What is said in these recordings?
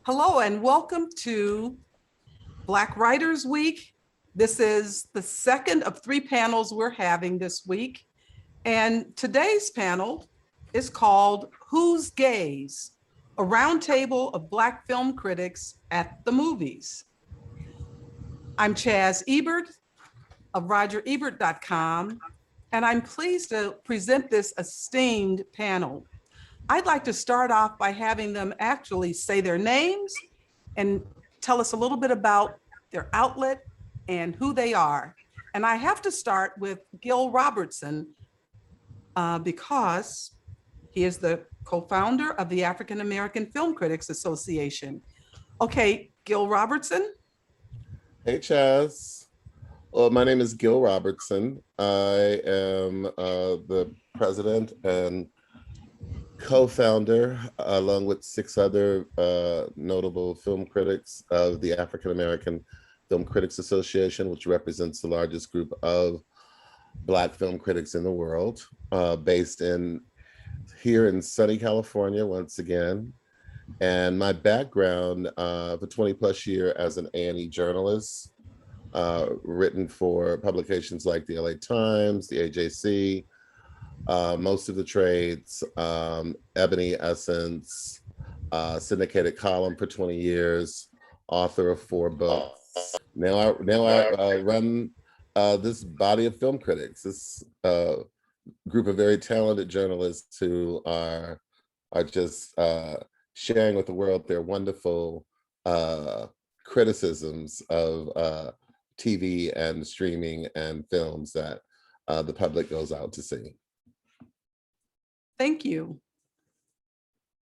Hello and welcome to Black Writers Week. This is the second of three panels we're having this week. And today's panel is called Whose Gaze? A roundtable of Black film critics at the movies. I'm Chaz Ebert of Rogerebert.com, and I'm pleased to present this esteemed panel. I'd like to start off by having them actually say their names and tell us a little bit about their outlet and who they are. And I have to start with Gil Robertson because he is the co-founder of the African American Film Critics Association. Okay, Gil Robertson. Hey, Chaz. Well, my name is Gil Robertson. I am the president and co-founder, along with six other notable film critics of the African American Film Critics Association, which represents the largest group of Black film critics in the world, based here in sunny California once again. And my background for 20 plus years as an A&E journalist, written for publications like the LA Times, the AJC, most of the trades, Ebony, Essence, syndicated column for 20 years, author of 4 books. Now I run this body of film critics, this group of very talented journalists who are just sharing with the world their wonderful criticisms of TV and streaming and films that the public goes out to see. Thank you.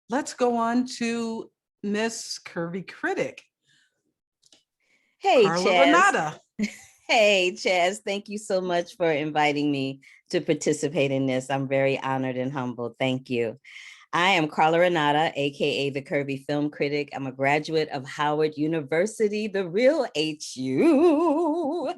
Let's go on to Miss Curvy Critic. Hey, Carla Chaz. Renata. Hey, Chaz. Thank you so much for inviting me to participate in this. I'm very honored and humbled. Thank you. I am Carla Renata, AKA the Curvy Film Critic. I'm a graduate of Howard University, the real HU.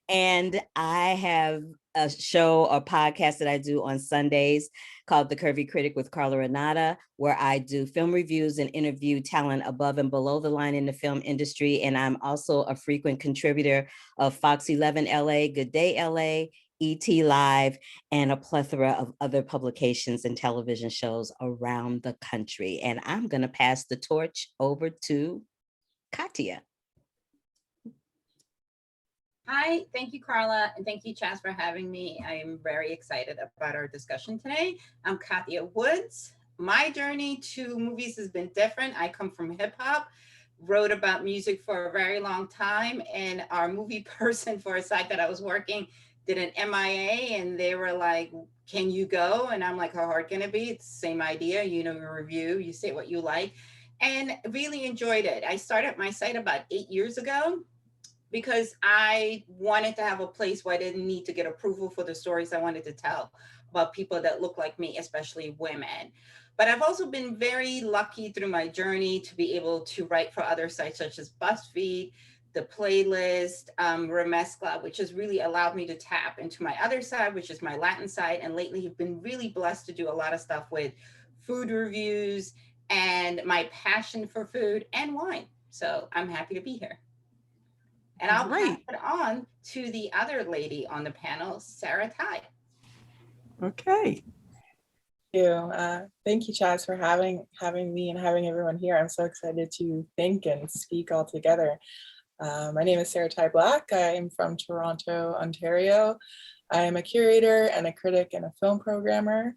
And I have a show or podcast that I do on Sundays called The Curvy Critic with Carla Renata, where I do film reviews and interview talent above and below the line in the film industry. And I'm also a frequent contributor of Fox 11 LA, Good Day LA, ET Live, and a plethora of other publications and television shows around the country. And I'm going to pass the torch over to Kathia. Hi, thank you, Carla, and thank you, Chaz, for having me. I am very excited about our discussion today. I'm Kathia Woods. My journey to movies has been different. I come from hip hop, wrote about music for a very long time, and our movie person for a site that I was working did an MIA, and they were like, can you go? And I'm like, how hard can it be? It's the same idea, you know, you review, you say what you like, and really enjoyed it. I started my site about 8 years ago because I wanted to have a place where I didn't need to get approval for the stories I wanted to tell about people that look like me, especially women. But I've also been very lucky through my journey to be able to write for other sites such as BuzzFeed, The Playlist, Remezcla, which has really allowed me to tap into my other side, which is my Latin side. And lately have been really blessed to do a lot of stuff with food reviews and my passion for food and wine. So I'm happy to be here. And I'll pass it on to the other lady on the panel, Sarah-Tai. Okay. Thank you, Chaz, for having me and having everyone here. I'm so excited to think and speak all together. My name is Sarah-Tai Black. I am from Toronto, Ontario. I am a curator and a critic and a film programmer.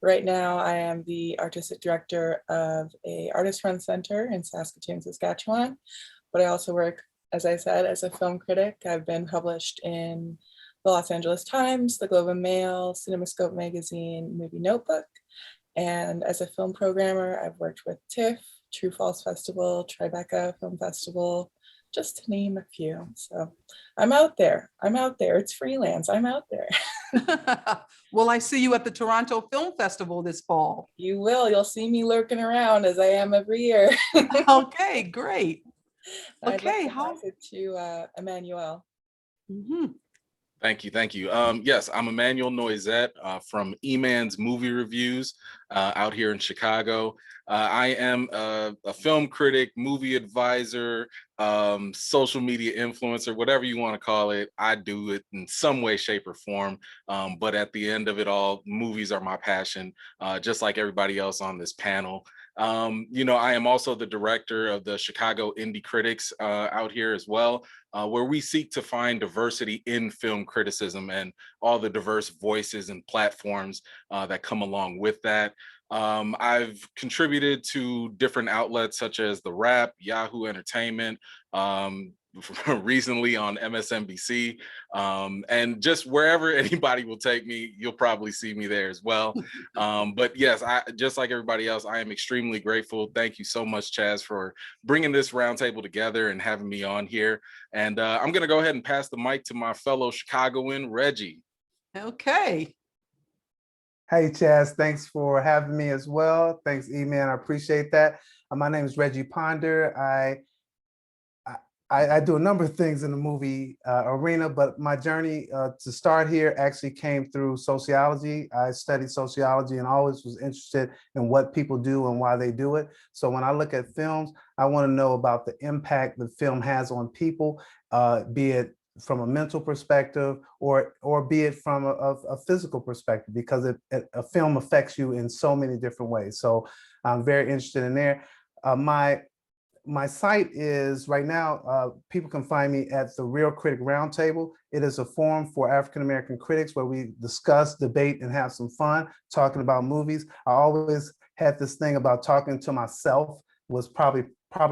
Right now, I am the artistic director of a artist-run center in Saskatoon, Saskatchewan. But I also work, as I said, as a film critic. I've been published in the Los Angeles Times, the Globe and Mail, CinemaScope Magazine, Movie Notebook. And as a film programmer, I've worked with TIFF, True Falls Festival, Tribeca Film Festival, just to name a few. So I'm out there. It's freelance. I'm out there. Well, I see you at the Toronto Film Festival this fall. You will. You'll see me lurking around as I am every year. Okay, great. Okay, how pass it to Emmanuel. Mm-hmm. Thank you, thank you. Yes, I'm Emmanuel Noisette from E-Man's Movie Reviews out here in Chicago. I am a film critic, movie advisor, social media influencer, whatever you want to call it. I do it in some way, shape, or form. But at the end of it all, movies are my passion, just like everybody else on this panel. I am also the director of the Chicago Indie Critics out here as well, where we seek to find diversity in film criticism and all the diverse voices and platforms that come along with that. I've contributed to different outlets such as The Wrap, Yahoo Entertainment, recently on MSNBC, and just wherever anybody will take me, you'll probably see me there as well. But yes, just like everybody else, I am extremely grateful. Thank you so much, Chaz, for bringing this roundtable together and having me on here. And I'm going to go ahead and pass the mic to my fellow Chicagoan, Reggie. Okay. Hey, Chaz, thanks for having me as well. Thanks, E-Man, I appreciate that. My name is Reggie Ponder. I do a number of things in the movie arena, but my journey to start here actually came through sociology. I studied sociology and always was interested in what people do and why they do it. So when I look at films, I want to know about the impact the film has on people, be it from a mental perspective or be it from a physical perspective, because a film affects you in so many different ways. So I'm very interested in there. My site is right now, people can find me at the Real Critic Roundtable. It is a forum for African-American critics where we discuss, debate, and have some fun talking about movies. I always had this thing about talking to myself was probably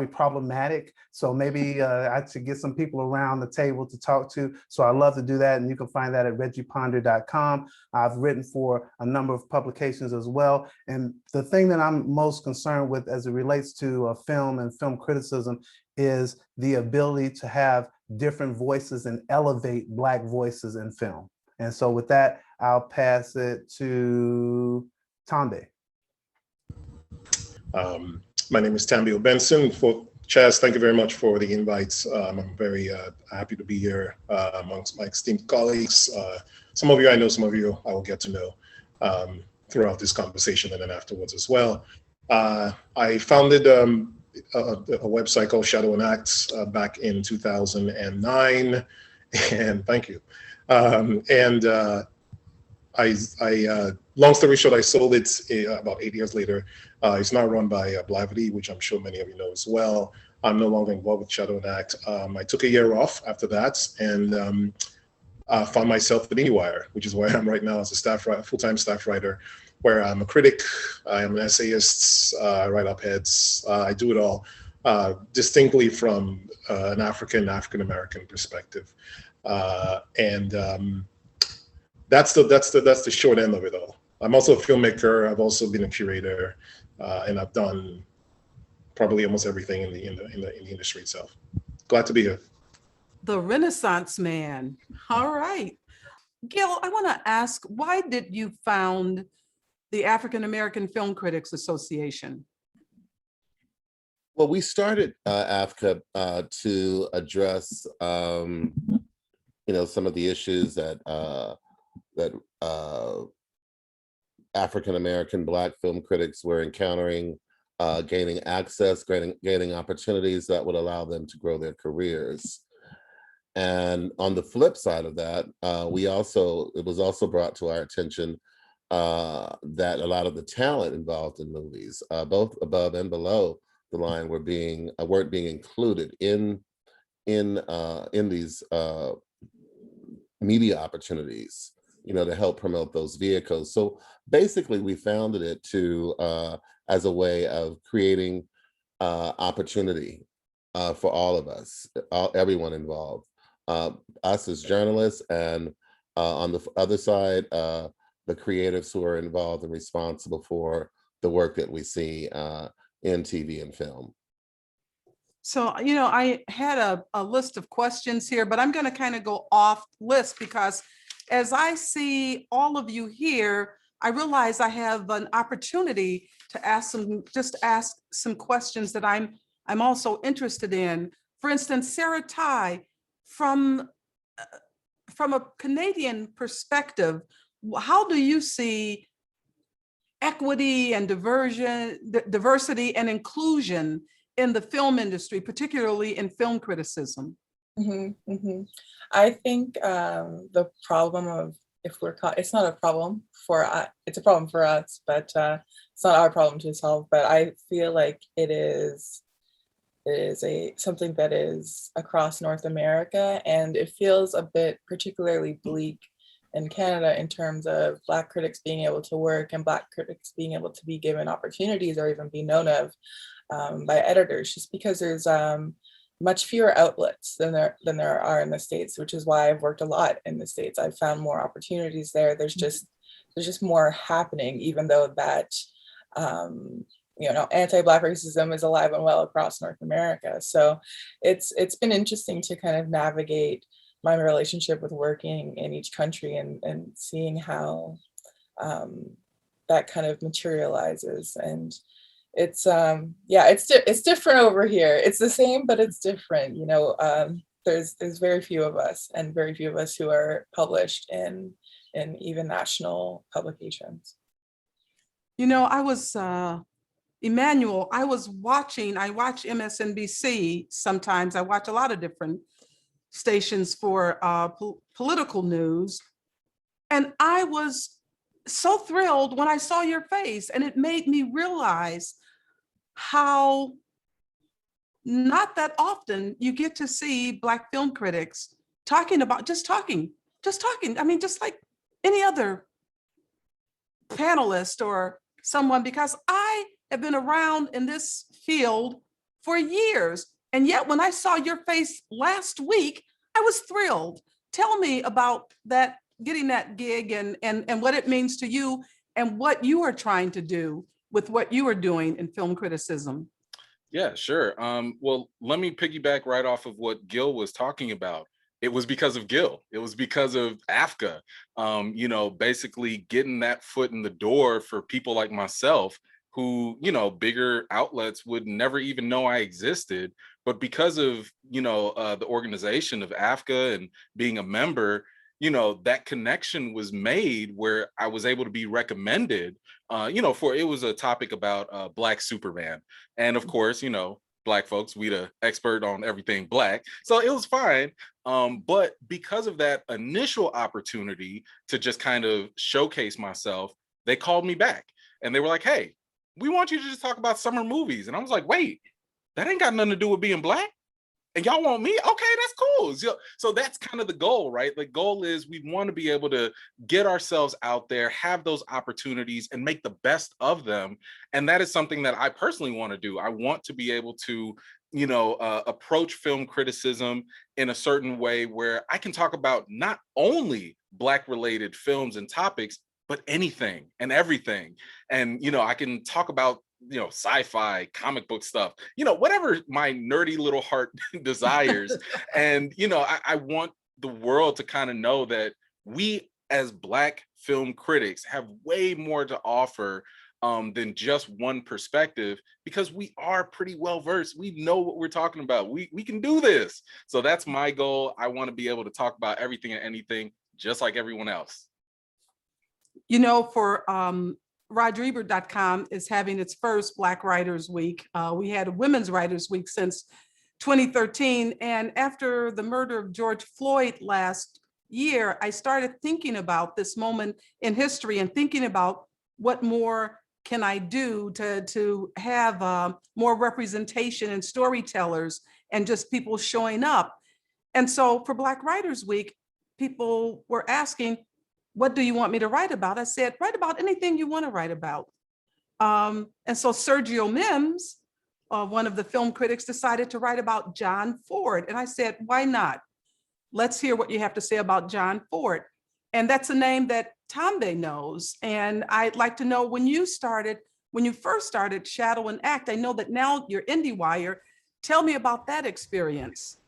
problematic. So maybe I should get some people around the table to talk to. So I love to do that. And you can find that at Rogerebert.com. I've written for a number of publications as well. And the thing that I'm most concerned with as it relates to film and film criticism is the ability to have different voices and elevate Black voices in film. And so with that, I'll pass it to Tambay. My name is Tambay Obenson. For Chaz, thank you very much for the invites. I'm very happy to be here amongst my esteemed colleagues. Some of you I know, some of you I will get to know throughout this conversation and then afterwards as well. I founded a website called Shadow and Acts back in 2009, and thank you. Long story short, I sold it about 8 years later. It's now run by Blavity, which I'm sure many of you know as well. I'm no longer involved with Shadow and Act. I took a year off after that and found myself at IndieWire, which is where I am right now as a full-time staff writer, where I'm a critic, I am an essayist, I write op-eds, I do it all distinctly from an African-American perspective. That's the short end of it all. I'm also a filmmaker. I've also been a curator, and I've done probably almost everything in the industry itself. Glad to be here. The Renaissance man. All right. Gil, I want to ask, why did you found the African American Film Critics Association? Well, we started AFCA to address, some of the issues that African American Black film critics were encountering, gaining access, gaining opportunities that would allow them to grow their careers. And on the flip side of that, it was also brought to our attention that a lot of the talent involved in movies, both above and below the line, weren't being included in these media opportunities, to help promote those vehicles. So basically, we founded it as a way of creating opportunity for all of us, everyone involved, us as journalists, and on the other side, the creatives who are involved and responsible for the work that we see in TV and film. So, I had a list of questions here, but I'm going to kind of go off list because as I see all of you here, I realize I have an opportunity to ask some questions that I'm also interested in. For instance, Sarah-Tai, from from a Canadian perspective, how do you see equity and diversity and inclusion in the film industry, particularly in film criticism? I think the problem of, if we're caught, it's not a problem for us, it's a problem for us, but it's not our problem to solve. But I feel like it is something that is across North America, and it feels a bit particularly bleak in Canada in terms of Black critics being able to work and Black critics being able to be given opportunities or even be known of by editors, just because there's much fewer outlets than there are in the States, which is why I've worked a lot in the States. I've found more opportunities there. There's just more happening, even though that anti-Black racism is alive and well across North America. So it's been interesting to kind of navigate my relationship with working in each country and seeing how that kind of materializes. And it's it's different over here. It's the same, but it's different. There's very few of us, and very few of us who are published in even national publications. I was Emmanuel, I watch MSNBC sometimes. I watch a lot of different stations for political news. And I was so thrilled when I saw your face, and it made me realize how not that often you get to see Black film critics talking about just talking. I mean, just like any other panelist or someone, because I have been around in this field for years. And yet when I saw your face last week, I was thrilled. Tell me about that, getting that gig and what it means to you and what you are trying to do with what you are doing in film criticism. Yeah, sure. Well, let me piggyback right off of what Gil was talking about. It was because of Gil. It was because of AFCA, basically getting that foot in the door for people like myself who, bigger outlets would never even know I existed. But because of, the organization of AFCA and being a member, that connection was made where I was able to be recommended, it was a topic about Black Superman. And of course, Black folks, we the expert on everything Black. So it was fine. But because of that initial opportunity to just kind of showcase myself, they called me back and they were like, hey, we want you to just talk about summer movies. And I was like, wait, that ain't got nothing to do with being Black. And y'all want me? Okay, that's cool. So that's kind of the goal, right? The goal is we want to be able to get ourselves out there, have those opportunities and make the best of them. And that is something that I personally want to do. I want to be able to, approach film criticism in a certain way where I can talk about not only Black related films and topics, but anything and everything. And, I can talk about sci-fi, comic book stuff, whatever my nerdy little heart desires. And, I want the world to kind of know that we as Black film critics have way more to offer than just one perspective, because we are pretty well versed. We know what we're talking about. We can do this. So that's my goal. I want to be able to talk about everything and anything, just like everyone else. For Rogerebert.com is having its first Black Writers Week. We had a Women's Writers Week since 2013. And after the murder of George Floyd last year, I started thinking about this moment in history and thinking about what more can I do to have more representation and storytellers and just people showing up. And so for Black Writers Week, people were asking, what do you want me to write about? I said, write about anything you want to write about. And so Sergio Mims, one of the film critics, decided to write about John Ford. And I said, why not? Let's hear what you have to say about John Ford. And that's a name that Tambay knows. And I'd like to know, when you first started Shadow and Act, I know that now you're IndieWire. Tell me about that experience.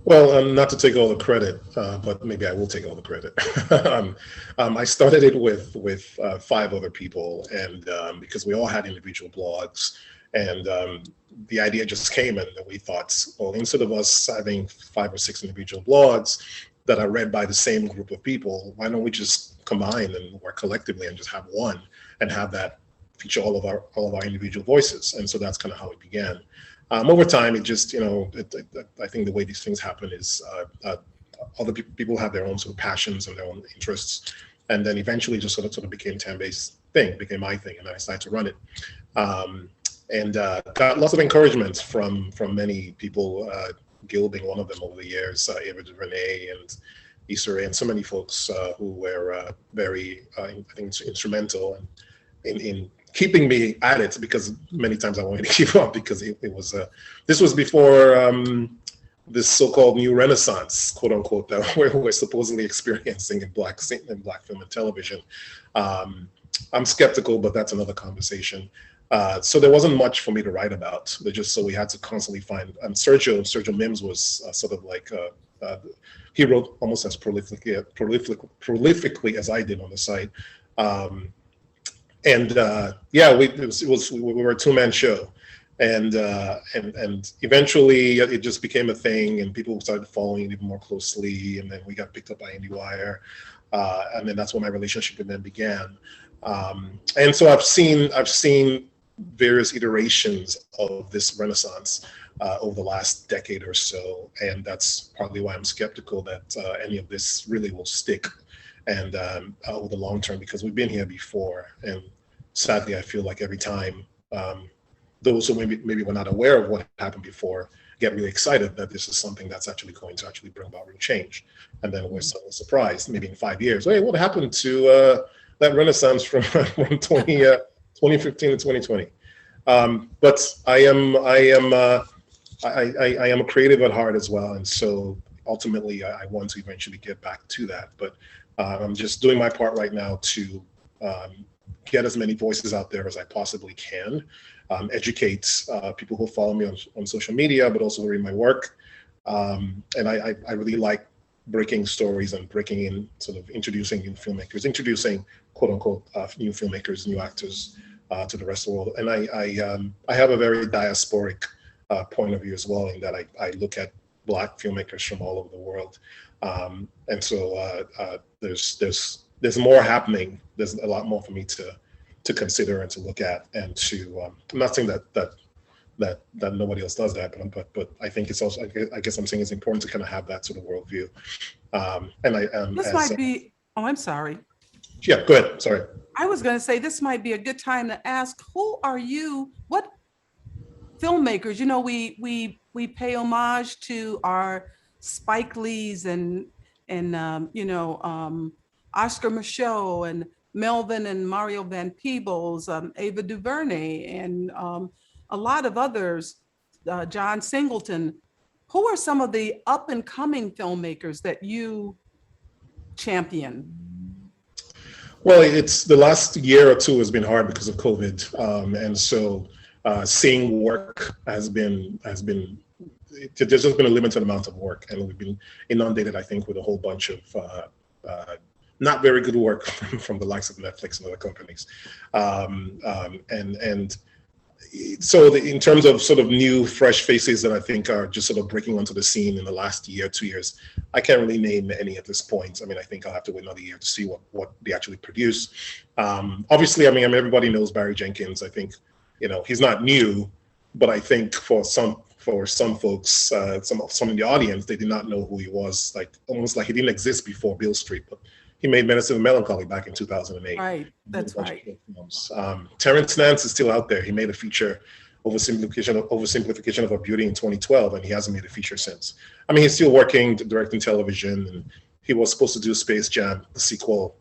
Well, not to take all the credit, but maybe I will take all the credit. I started it with 5 other people, and because we all had individual blogs, and the idea just came, and we thought, well, instead of us having 5 or 6 individual blogs, that are read by the same group of people. Why don't we just combine and work collectively and just have one and have that feature all of our individual voices? And so that's kind of how it began. Over time, it just, I think the way these things happen is other people have their own sort of passions and their own interests, and then eventually just sort of became Tambay's thing, became my thing, and I decided to run it. And got lots of encouragement from many people, Gil being one of them over the years, Ava DuVernay and Issa Rae, and so many folks who were very, I think, instrumental in keeping me at it, because many times I wanted to keep up, because it was this was before this so-called new renaissance, quote unquote, that we're supposedly experiencing in black film and television. I'm skeptical, but that's another conversation. So there wasn't much for me to write about. So we had to constantly find. Sergio Mims was sort of like he wrote almost as prolifically as I did on the site. We were a two-man show, and eventually it just became a thing, and people started following it even more closely, and then we got picked up by IndieWire, and then that's when my relationship with them began. And so I've seen various iterations of this renaissance over the last decade or so, and that's partly why I'm skeptical that any of this really will stick and over the long term, because we've been here before, and sadly I feel like every time those who maybe were not aware of what happened before get really excited that this is something that's actually going to actually bring about real change, and then we're suddenly surprised maybe in 5 years, hey, what happened to that renaissance from 2015 to 2020? But I am a creative at heart as well, and so ultimately I want to eventually get back to that. But I'm just doing my part right now to get as many voices out there as I possibly can, educate people who follow me on social media, but also read my work. And I really like breaking stories and breaking in, sort of introducing new filmmakers, introducing quote unquote new filmmakers, new actors to the rest of the world. And I have a very diasporic point of view as well, in that I look at Black filmmakers from all over the world. And so there's more happening. There's a lot more for me to consider and to look at, and to I'm not saying that nobody else does that, but I think it's also, I guess I'm saying it's important to kind of have that sort of worldview. This might be, oh, I'm sorry. Yeah, go ahead. Sorry. I was going to say this might be a good time to ask, who are you? What filmmakers? You know, we pay homage to our Spike Lees and Oscar Micheaux and Melvin and Mario Van Peebles, Ava DuVernay, and a lot of others, John Singleton. Who are some of the up and coming filmmakers that you champion? Well, it's the last year or two has been hard because of COVID, and so seeing work has been there's just been a limited amount of work, and we've been inundated, I think, with a whole bunch of not very good work from the likes of Netflix and other companies, so in terms of sort of new, fresh faces that I think are just sort of breaking onto the scene in the last year, 2 years, I can't really name any at this point. I mean, I think I'll have to wait another year to see what they actually produce. Obviously, I mean, everybody knows Barry Jenkins. I think, he's not new, but I think for some folks, some in the audience, they did not know who he was, like almost like he didn't exist before Beale Street, but he made Medicine of Melancholy back in 2008. Right, that's right. Terrence Nance is still out there. He made a feature, Oversimplification of a Beauty, in 2012, and he hasn't made a feature since. I mean, he's still working, directing television, and he was supposed to do Space Jam, the sequel.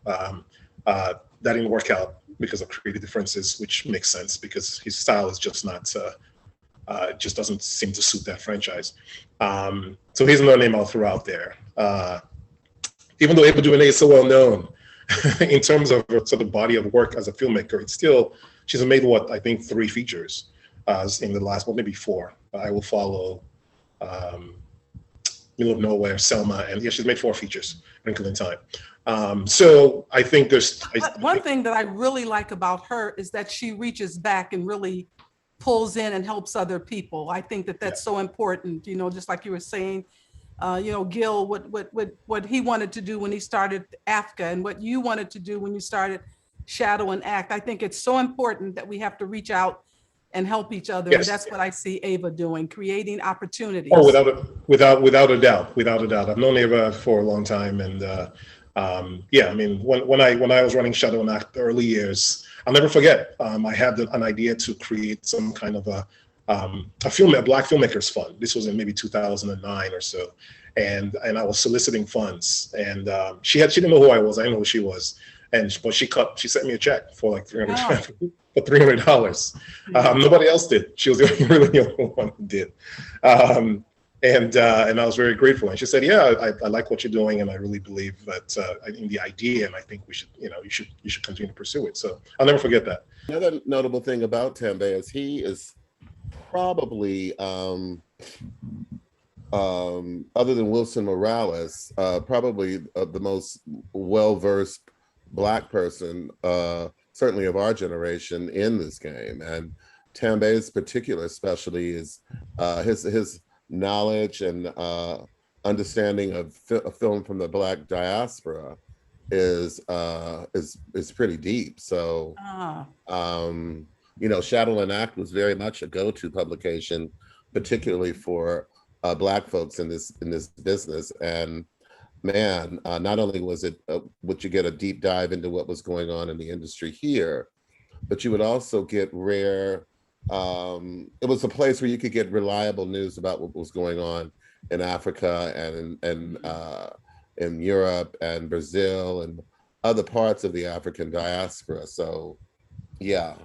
That didn't work out because of creative differences, which makes sense because his style is just not, just doesn't seem to suit that franchise. So he's another name I'll throw out there. Even though Ava DuVernay is so well known in terms of her sort of body of work as a filmmaker, she's made I think 3 features in the last, maybe 4. I Will Follow, Middle of Nowhere, Selma, and she's made 4 features, Wrinkle in Time. So I think there's one thing that I really like about her is that she reaches back and really pulls in and helps other people. I think that's so important, just like you were saying, Gil, what he wanted to do when he started AFCA and what you wanted to do when you started Shadow and Act. I think it's so important that we have to reach out and help each other. Yes. And that's what I see Ava doing, creating opportunities. Oh, without a doubt. I've known Ava for a long time, and yeah, I mean, when I was running Shadow and Act early years, I'll never forget. I had an idea to create some kind of a Black filmmakers fund. This was in maybe 2009 or so, and I was soliciting funds, and she didn't know who I was. I didn't know who she was, but she sent me a check for like $300. For $300. Nobody else did. She was really the only one who did. And I was very grateful. And she said, "Yeah, I like what you're doing, and I really believe that in the idea, and I think we should, you should continue to pursue it." So I'll never forget that. Another notable thing about Tambay is he is probably, other than Wilson Morales, probably the most well-versed Black person, certainly of our generation, in this game. And Tambay's particular specialty is his knowledge and understanding of film from the Black diaspora is pretty deep. So, Shadow and Act was very much a go-to publication, particularly for Black folks in this business. And man, not only was it would you get a deep dive into what was going on in the industry here, but you would also get rare. It was a place where you could get reliable news about what was going on in Africa and in Europe and Brazil and other parts of the African diaspora. So, yeah.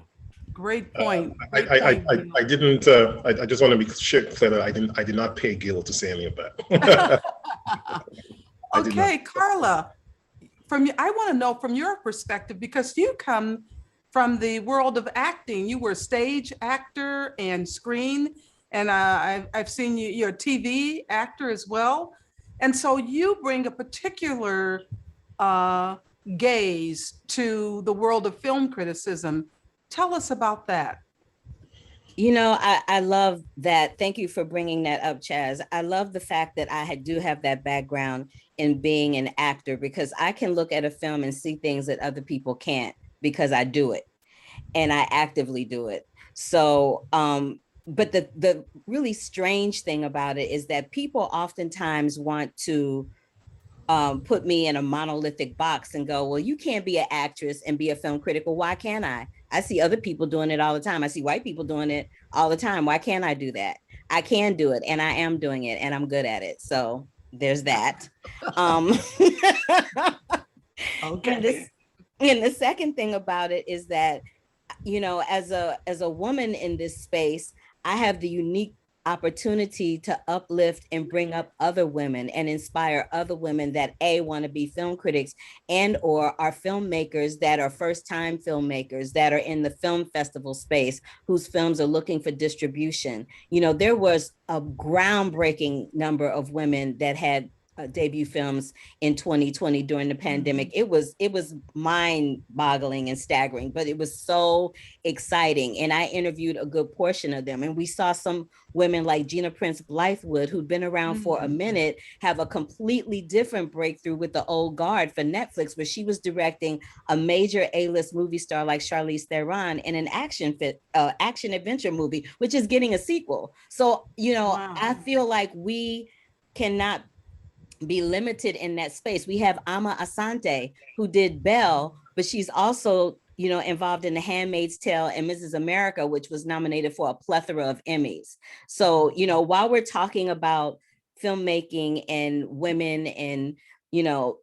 Great point. I didn't. I just want to be clear that I did not pay Gil to say any of that. Okay, Carla, I want to know from your perspective, because you come from the world of acting. You were a stage actor and screen, and I've seen you're a TV actor as well. And so you bring a particular gaze to the world of film criticism. Tell us about that. I love that. Thank you for bringing that up, Chaz. I love the fact that I do have that background in being an actor, because I can look at a film and see things that other people can't, because I do it and I actively do it. So, but the really strange thing about it is that people oftentimes want to put me in a monolithic box and go, well, you can't be an actress and be a film critic. Well, why can't I? I see other people doing it all the time. I see white people doing it all the time. Why can't I do that? I can do it, and I am doing it, and I'm good at it. So there's that. Okay. And the second thing about it is that, as a woman in this space, I have the unique opportunity to uplift and bring up other women and inspire other women that want to be film critics and or are filmmakers that are first-time filmmakers that are in the film festival space, whose films are looking for distribution. There was a groundbreaking number of women that had debut films in 2020 during the pandemic. It was mind-boggling and staggering, but it was so exciting. And I interviewed a good portion of them. And we saw some women like Gina Prince Blythewood, who'd been around for a minute, have a completely different breakthrough with the old guard for Netflix, where she was directing a major A-list movie star like Charlize Theron in an action adventure movie, which is getting a sequel. So, wow. I feel like we cannot be limited in that space. We have Ama Asante, who did Belle, but she's also, involved in The Handmaid's Tale and Mrs. America, which was nominated for a plethora of Emmys. So, while we're talking about filmmaking and women and,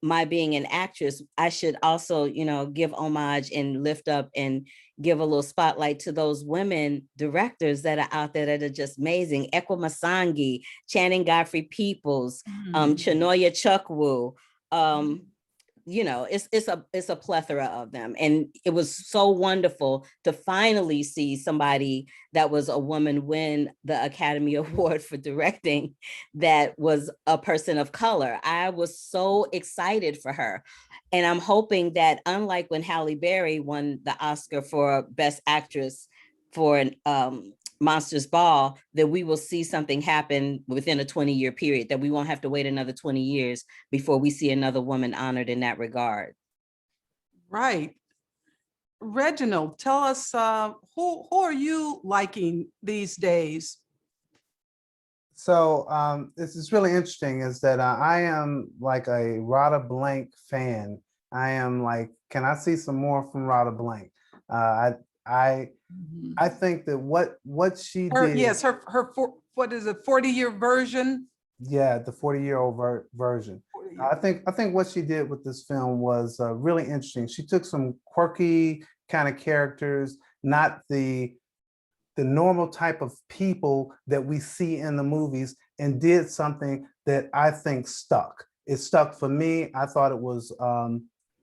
my being an actress, I should also, give homage and lift up and give a little spotlight to those women directors that are out there that are just amazing. Ekwa Masangi, Channing Godfrey Peoples, Chenoya Chukwu, it's a plethora of them. And it was so wonderful to finally see somebody that was a woman win the Academy Award for directing that was a person of color. I was so excited for her. And I'm hoping that, unlike when Halle Berry won the Oscar for Best Actress for Monsters Ball, that we will see something happen within a 20-year period, that we won't have to wait another 20 years before we see another woman honored in that regard. Right. Reginald, tell us, who are you liking these days? So this is really interesting is that I am like a Rada Blank fan. I am like, can I see some more from Rada Blank? I think that what she did. Yes, her what is it, 40-year version? Yeah, the 40-year-old version. I think what she did with this film was really interesting. She took some quirky kind of characters, not the normal type of people that we see in the movies, and did something that I think stuck. It stuck for me. I thought it was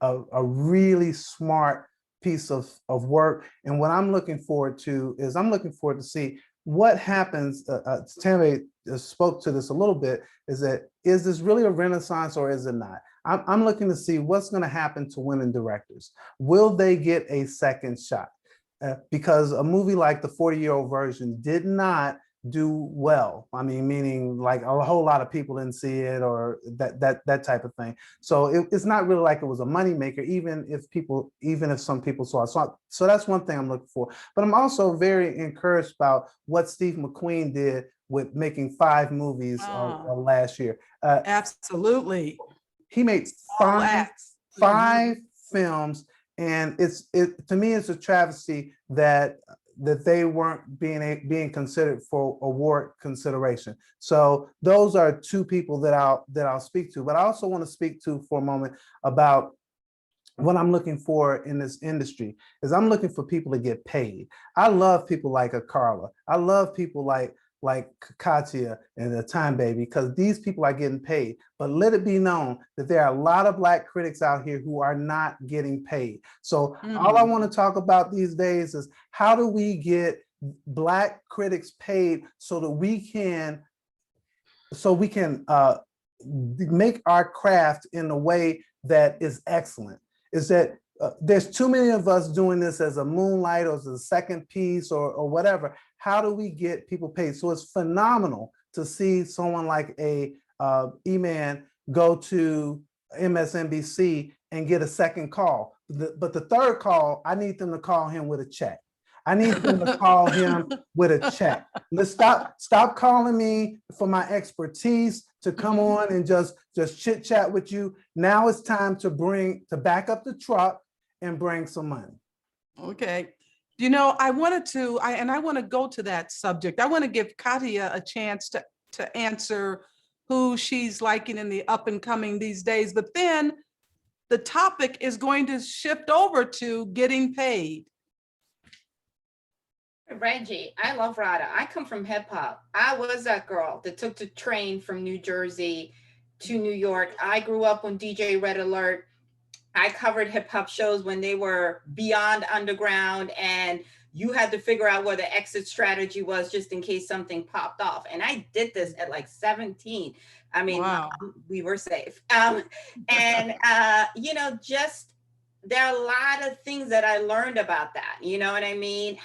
a really smart piece of work. And what I'm looking forward to is I'm looking forward to see what happens. Tambay spoke to this a little bit, is this really a renaissance or is it not? I'm looking to see what's going to happen to women directors. Will they get a second shot? Because a movie like the 40-year-old version did not do well. I mean, meaning like a whole lot of people didn't see it or that type of thing. So it's not really like it was a moneymaker, even if some people saw it. So that's one thing I'm looking for. But I'm also very encouraged about what Steve McQueen did with making 5 movies last year. Absolutely. He made five films. And to me, it's a travesty that they weren't being considered for award consideration. So those are 2 people that I'll speak to. But I also want to speak to for a moment about what I'm looking for in this industry. Is I'm looking for people to get paid. I love people like a Carla. I love people like Kathia and the Tambay, because these people are getting paid. But let it be known that there are a lot of Black critics out here who are not getting paid. So all I want to talk about these days is how do we get Black critics paid so that we can make our craft in a way that is excellent. Is that there's too many of us doing this as a moonlight or as a second piece or whatever. How do we get people paid? So it's phenomenal to see someone like a E-Man go to MSNBC and get a second call. But the third call, I need them to call him with a check. I need them to call him with a check. Let's stop calling me for my expertise to come on and just chit chat with you. Now it's time to back up the truck and bring some money. Okay. You know, I want to go to that subject. I want to give Kathia a chance to answer who she's liking in the up and coming these days. But then the topic is going to shift over to getting paid. Reggie, I love Rada. I come from hip hop. I was that girl that took the train from New Jersey to New York. I grew up on DJ Red Alert. I covered hip hop shows when they were beyond underground and you had to figure out what the exit strategy was just in case something popped off. And I did this at like 17. I mean, wow. We were safe. Just there are a lot of things that I learned about that. You know what I mean?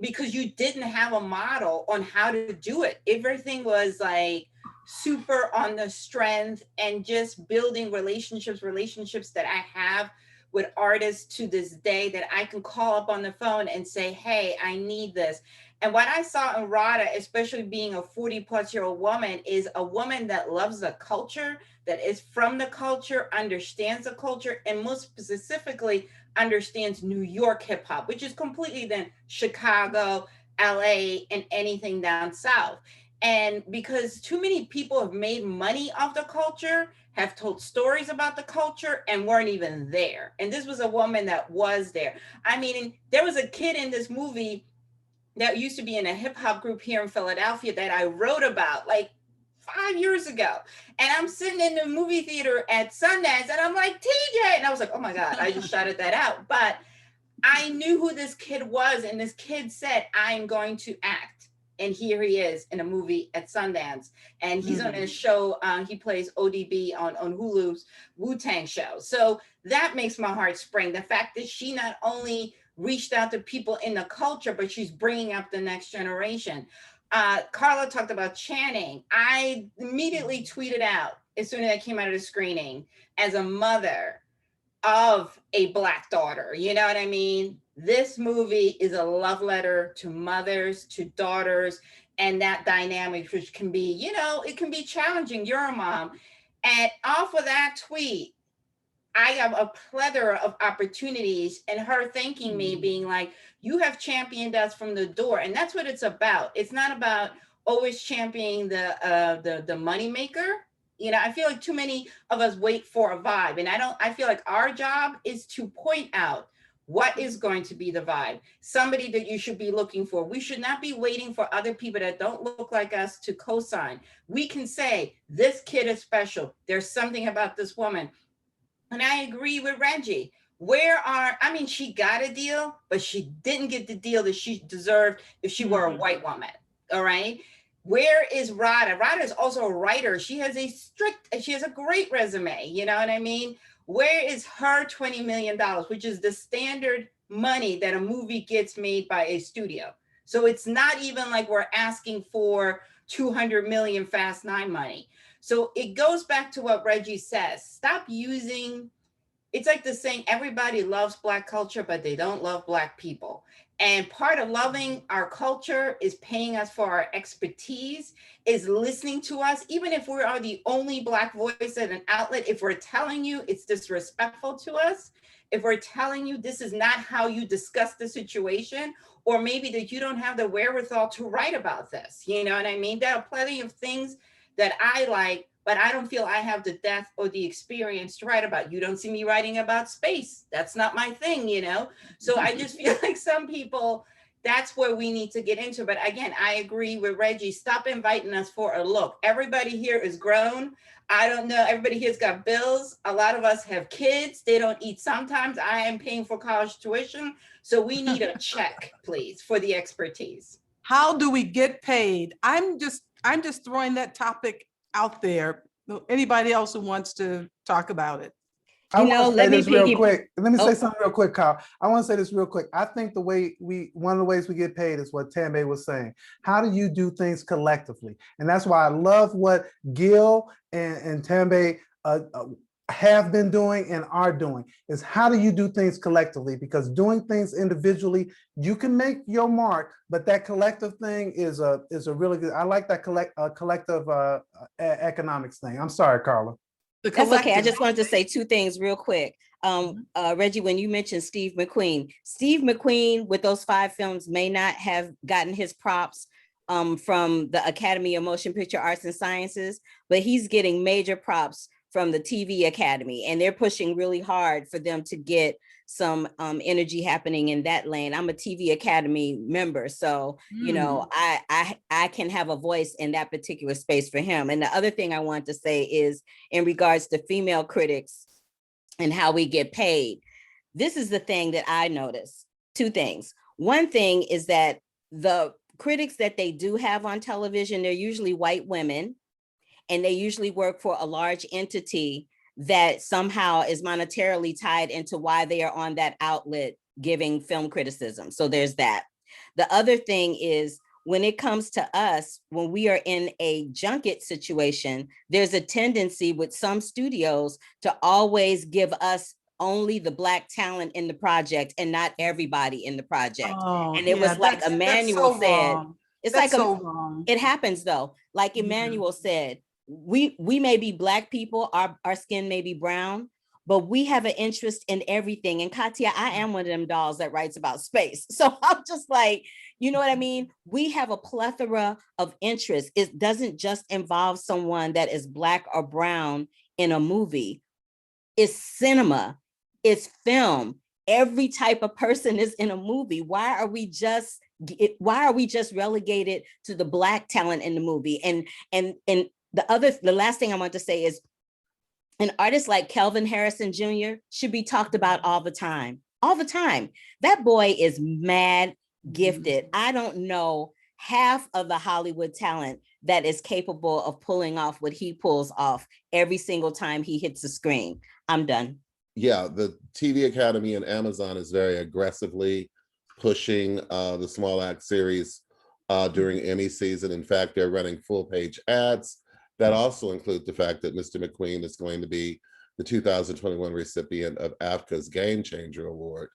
Because you didn't have a model on how to do it. Everything was like super on the strength and just building relationships that I have with artists to this day that I can call up on the phone and say, hey, I need this. And what I saw in Rada, especially being a 40-plus-year-old woman, is a woman that loves the culture, that is from the culture, understands the culture, and most specifically understands New York hip hop, which is completely than Chicago, LA, and anything down south. And because too many people have made money off the culture, have told stories about the culture, and weren't even there. And this was a woman that was there. I mean, there was a kid in this movie that used to be in a hip hop group here in Philadelphia that I wrote about like 5 years ago. And I'm sitting in the movie theater at Sundance and I'm like, TJ. And I was like, oh my God, I just shouted that out. But I knew who this kid was. And this kid said, I'm going to act. And here he is in a movie at Sundance. And he's on a show, he plays ODB on Hulu's Wu-Tang show. So that makes my heart spring. The fact that she not only reached out to people in the culture, but she's bringing up the next generation. Carla talked about Channing. I immediately tweeted out as soon as I came out of the screening, as a mother of a Black daughter, you know what I mean? This movie is a love letter to mothers, to daughters, and that dynamic, which can be, you know, it can be challenging. You're a mom. And off of that tweet, I have a plethora of opportunities, and her thanking me, being like, you have championed us from the door. And that's what it's about. It's not about always championing the money maker. You know, I feel like too many of us wait for a vibe. And I feel like our job is to point out what is going to be the vibe, somebody that you should be looking for. We should not be waiting for other people that don't look like us to co-sign. We can say, this kid is special. There's something about this woman. And I agree with Reggie. I mean, she got a deal, but she didn't get the deal that she deserved if she were a white woman. All right. Where is Rada? Rada is also a writer. She has a great resume. You know what I mean? Where is her $20 million, which is the standard money that a movie gets made by a studio? So it's not even like we're asking for 200 million Fast 9 money. So it goes back to what Reggie says. Stop using, it's like the saying, everybody loves Black culture, but they don't love Black people. And part of loving our culture is paying us for our expertise, is listening to us, even if we are the only Black voice at an outlet. If we're telling you it's disrespectful to us, if we're telling you this is not how you discuss the situation, or maybe that you don't have the wherewithal to write about this, you know what I mean? There are plenty of things that I like, but I don't feel I have the depth or the experience to write about. You don't see me writing about space. That's not my thing, you know? So I just feel like some people, that's where we need to get into. But again, I agree with Reggie. Stop inviting us for a look. Everybody here is grown. I don't know. Everybody here's got bills. A lot of us have kids. They don't eat sometimes. I am paying for college tuition. So we need a check, please, for the expertise. How do we get paid? I'm just throwing that topic out there. Anybody else who wants to talk about it? I You know, want to say let me this real piggy- quick. Let me Oh. say something real quick, Kyle. I want to say this real quick. I think one of the ways we get paid is what Tambay was saying. How do you do things collectively? And that's why I love what Gil and Tambay have been doing and are doing, is how do you do things collectively? Because doing things individually, you can make your mark, but that collective thing is a really good. I like that collective economics thing. I'm sorry, Carla. That's okay. I just wanted to say two things real quick. Reggie, when you mentioned Steve McQueen with those 5 films may not have gotten his props from the Academy of Motion Picture Arts and Sciences, but he's getting major props from the TV Academy, and they're pushing really hard for them to get some energy happening in that lane. I'm a TV Academy member, so you know, I can have a voice in that particular space for him. And the other thing I want to say is in regards to female critics and how we get paid. This is the thing that I notice. 2 things. One thing is that the critics that they do have on television, they're usually white women, and they usually work for a large entity that somehow is monetarily tied into why they are on that outlet giving film criticism. So there's that. The other thing is, when it comes to us, when we are in a junket situation, there's a tendency with some studios to always give us only the Black talent in the project and not everybody in the project. And it was like Emmanuel said, it's like it happens though. Like Emmanuel said, we may be Black people, our skin may be brown, but we have an interest in everything. And Kathia, I am one of them dolls that writes about space. So I'm just like, you know what I mean? We have a plethora of interests. It doesn't just involve someone that is Black or brown in a movie. It's cinema, it's film. Every type of person is in a movie. Why are we just relegated to the Black talent in the movie? And the last thing I want to say is, an artist like Kelvin Harrison Jr. should be talked about all the time. That boy is mad gifted. I don't know half of the Hollywood talent that is capable of pulling off what he pulls off every single time he hits the screen. I'm done. yeah, the TV Academy and Amazon is very aggressively pushing the Small Act series during Emmy season. In fact, they're running full page ads that also include the fact that Mr. McQueen is going to be the 2021 recipient of AFCA's Game Changer Award.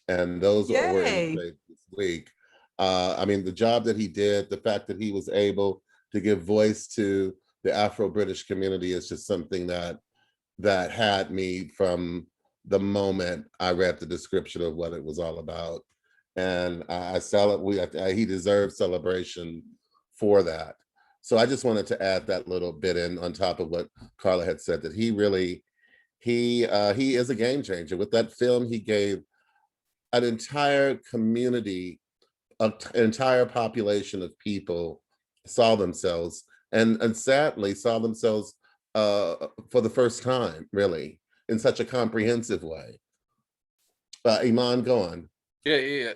And those were in Yay. place this week. I mean, the job that he did, the fact that he was able to give voice to the Afro-British community is just something that had me from the moment I read the description of what it was all about. And he deserves celebration for that. So I just wanted to add that little bit in on top of what Carla had said, that he really, he is a game changer. With that film, he gave an entire community, an entire population of people saw themselves and sadly saw themselves for the first time, really, in such a comprehensive way. Iman, go on. Yeah.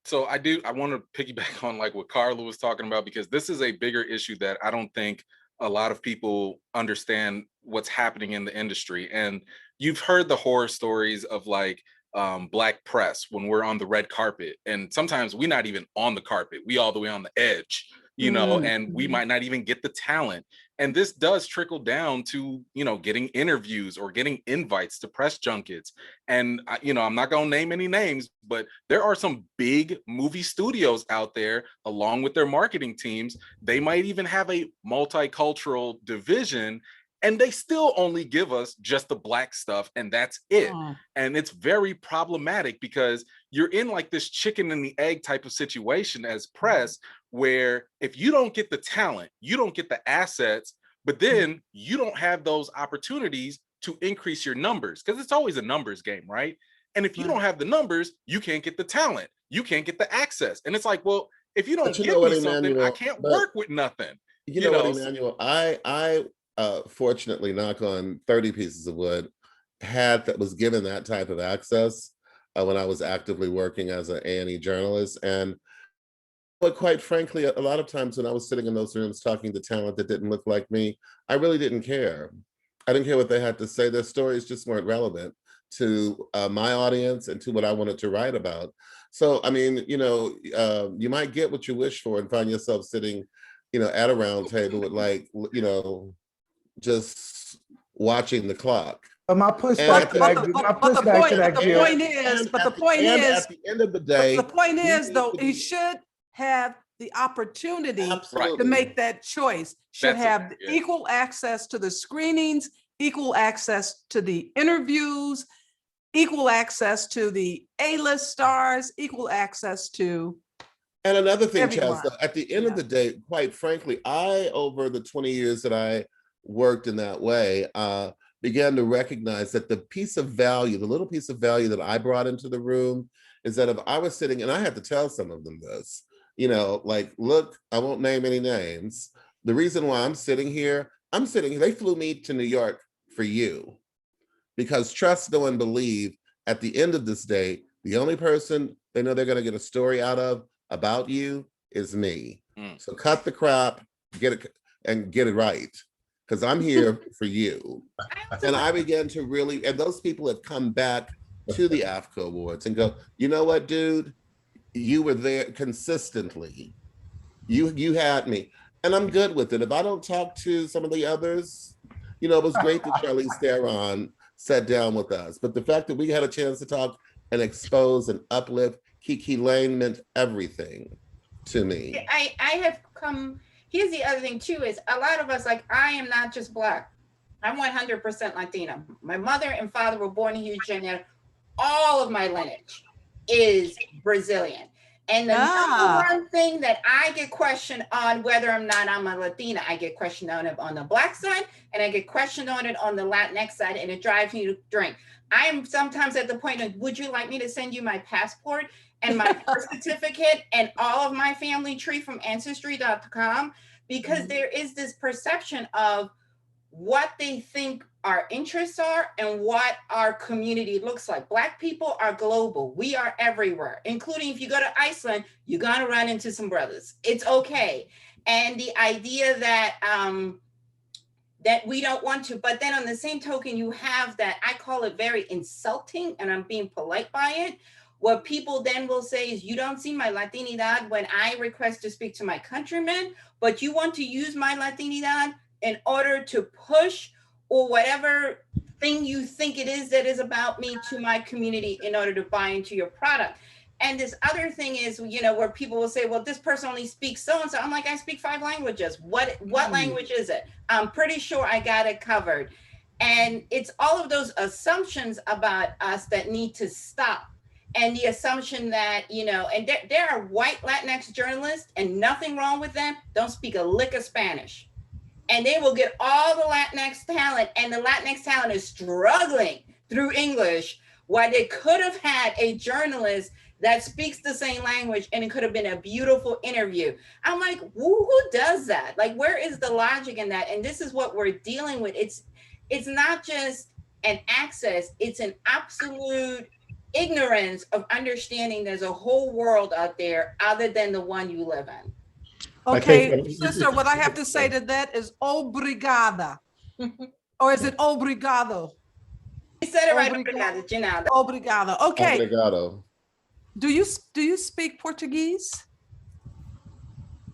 So I want to piggyback on like what Carla was talking about, because this is a bigger issue that I don't think a lot of people understand what's happening in the industry. And you've heard the horror stories of like Black press when we're on the red carpet, and sometimes we're not even on the carpet, we all the way on the edge, you know, and we might not even get the talent. And this does trickle down to, you know, getting interviews or getting invites to press junkets. And, you know, I'm not going to name any names, but there are some big movie studios out there, along with their marketing teams. They might even have a multicultural division, and they still only give us just the Black stuff, and that's it. And it's very problematic because you're in like this chicken and the egg type of situation as press, where if you don't get the talent, you don't get the assets, but then you don't have those opportunities to increase your numbers, because it's always a numbers game, right? And if you don't have the numbers, you can't get the talent, you can't get the access. And it's like, well, if you don't give me something, I can't work with nothing. You know what, Emmanuel, I fortunately, knock on 30 pieces of wood, was given that type of access when I was actively working as an A&E journalist. But quite frankly, a lot of times when I was sitting in those rooms talking to talent that didn't look like me, I really didn't care. I didn't care what they had to say. Their stories just weren't relevant to my audience and to what I wanted to write about. So, I mean, you know, you might get what you wish for and find yourself sitting, you know, at a round table with like, you know, just watching the clock. But my pushback to that, the point is, at the end of the day, the point is though, he should have the opportunity to make that choice. Should have equal access to the screenings, equal access to the interviews, equal access to the A-list stars, equal access to. And another thing, Chaz, at the end of the day, quite frankly, over the 20 years that I worked in that way, began to recognize that the piece of value, the little piece of value that I brought into the room is that if I was sitting, and I had to tell some of them this, you know, like, look, I won't name any names. The reason why I'm sitting here, they flew me to New York for you. Because trust, know, and believe, at the end of this day, the only person they know they're gonna get a story out of about you is me. So cut the crap, get it right. Because I'm here for you. And I began to really, and those people have come back to the AFCA Awards and go, you know what, dude? You were there consistently. You had me. And I'm good with it. If I don't talk to some of the others, you know, it was great that Charlize Theron sat down with us. But the fact that we had a chance to talk and expose and uplift, Kiki Lane meant everything to me. I have come. Here's the other thing too, is a lot of us, like, I am not just Black. I'm 100% Latina. My mother and father were born in Houston. All of my lineage is Brazilian. And the number one thing that I get questioned on, whether or not I'm a Latina, I get questioned on it on the Black side, and I get questioned on it on the Latinx side, and it drives me to drink. I am sometimes at the point of, would you like me to send you my passport and my birth certificate and all of my family tree from Ancestry.com? Because there is this perception of what they think our interests are and what our community looks like. Black people are global. We are everywhere, including if you go to Iceland, you're gonna run into some brothers. It's okay. And the idea that that we don't want to. But then on the same token, you have that, I call it very insulting, and I'm being polite by it. What people then will say is, you don't see my Latinidad when I request to speak to my countrymen, but you want to use my Latinidad in order to push or whatever thing you think it is that is about me to my community in order to buy into your product. And this other thing is, you know, where people will say, well, this person only speaks so-and-so. I'm like, I speak 5 languages. What language is it? I'm pretty sure I got it covered. And it's all of those assumptions about us that need to stop. And the assumption that, you know, and there are white Latinx journalists, and nothing wrong with them, don't speak a lick of Spanish. And they will get all the Latinx talent, and the Latinx talent is struggling through English, while they could have had a journalist that speaks the same language, and it could have been a beautiful interview. I'm like, who does that? Like, where is the logic in that? And this is what we're dealing with. It's not just an access, it's an absolute ignorance of understanding there's a whole world out there other than the one you live in. Okay, sister, what I have to say to that is obrigada. Or is it obrigado? You said it right, obrigada, Renata. Obrigado. Okay. Obrigado. Do you speak Portuguese?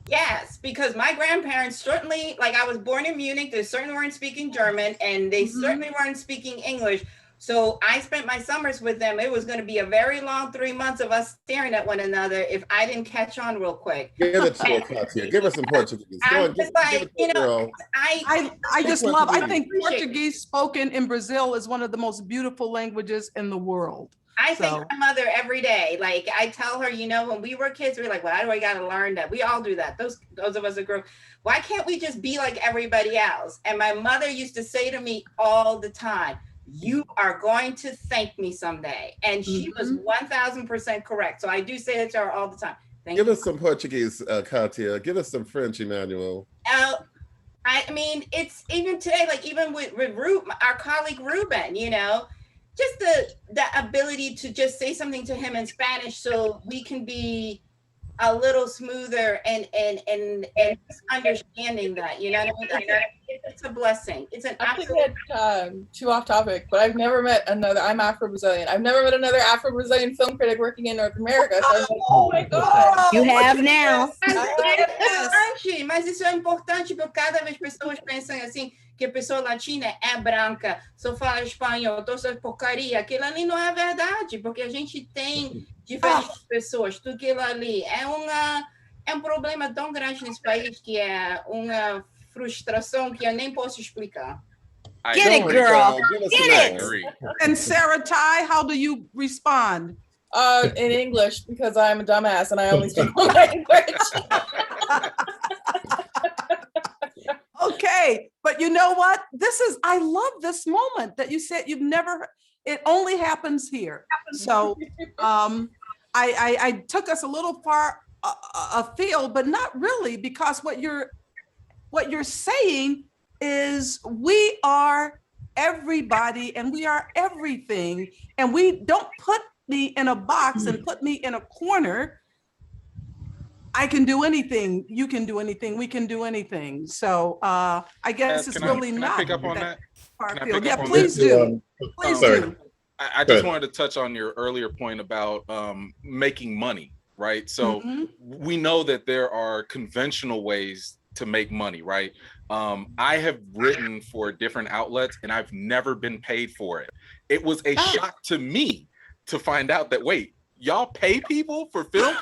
Yes, because my grandparents certainly, like, I was born in Munich, they certainly weren't speaking German, and they certainly weren't speaking English. So I spent my summers with them. It was going to be a very long 3 months of us staring at one another if I didn't catch on real quick. Give it to us, Kathia. Give us some Portuguese. Go on, just like, you know, I just love, I think Portuguese spoken in Brazil is one of the most beautiful languages in the world. I thank my mother every day. Like, I tell her, you know, when we were kids, we were like, why do I got to learn that? We all do that. Those of us that grew up, why can't we just be like everybody else? And my mother used to say to me all the time, you are going to thank me someday. And she was 1000% correct. So I do say that to her all the time. Give us some Portuguese, Kathia. Give us some French, Emmanuel. I mean, it's even today, like even with our colleague Ruben, you know, just the ability to just say something to him in Spanish so we can be a little smoother and understanding that, you know what I mean? It's a blessing. It's an absolute. Too off topic, but I've never met another. I'm Afro-Brazilian. I've never met another Afro-Brazilian film critic working in North America. So I'm like, oh my God. You have now. Mas isso é importante porque cada vez pessoas pensam assim que a pessoa latina é branca, só fala espanhol, toda essa porcaria. Aquilo ali não é verdade, porque a gente tem diferentes pessoas. Tudo aquilo ali é um problema tão grande nesse país que é uma frustração que eu nem posso explicar. Get it, girl. Get it. And Sarah-Tai, how do you respond? In English, because I'm a dumbass and I only speak one language. Okay, but you know what? I love this moment that you said it only happens here. So I took us a little far afield, but not really, because what you're saying is we are everybody and we are everything, and we don't put me in a box and put me in a corner. I can do anything, you can do anything, we can do anything. So I guess it's really not. Can I pick up on that? Yeah, please do. Please do. I just wanted to touch on your earlier point about making money, right? So we know that there are conventional ways to make money, right? I have written for different outlets and I've never been paid for it. It was a shock to me to find out that, wait, y'all pay people for film?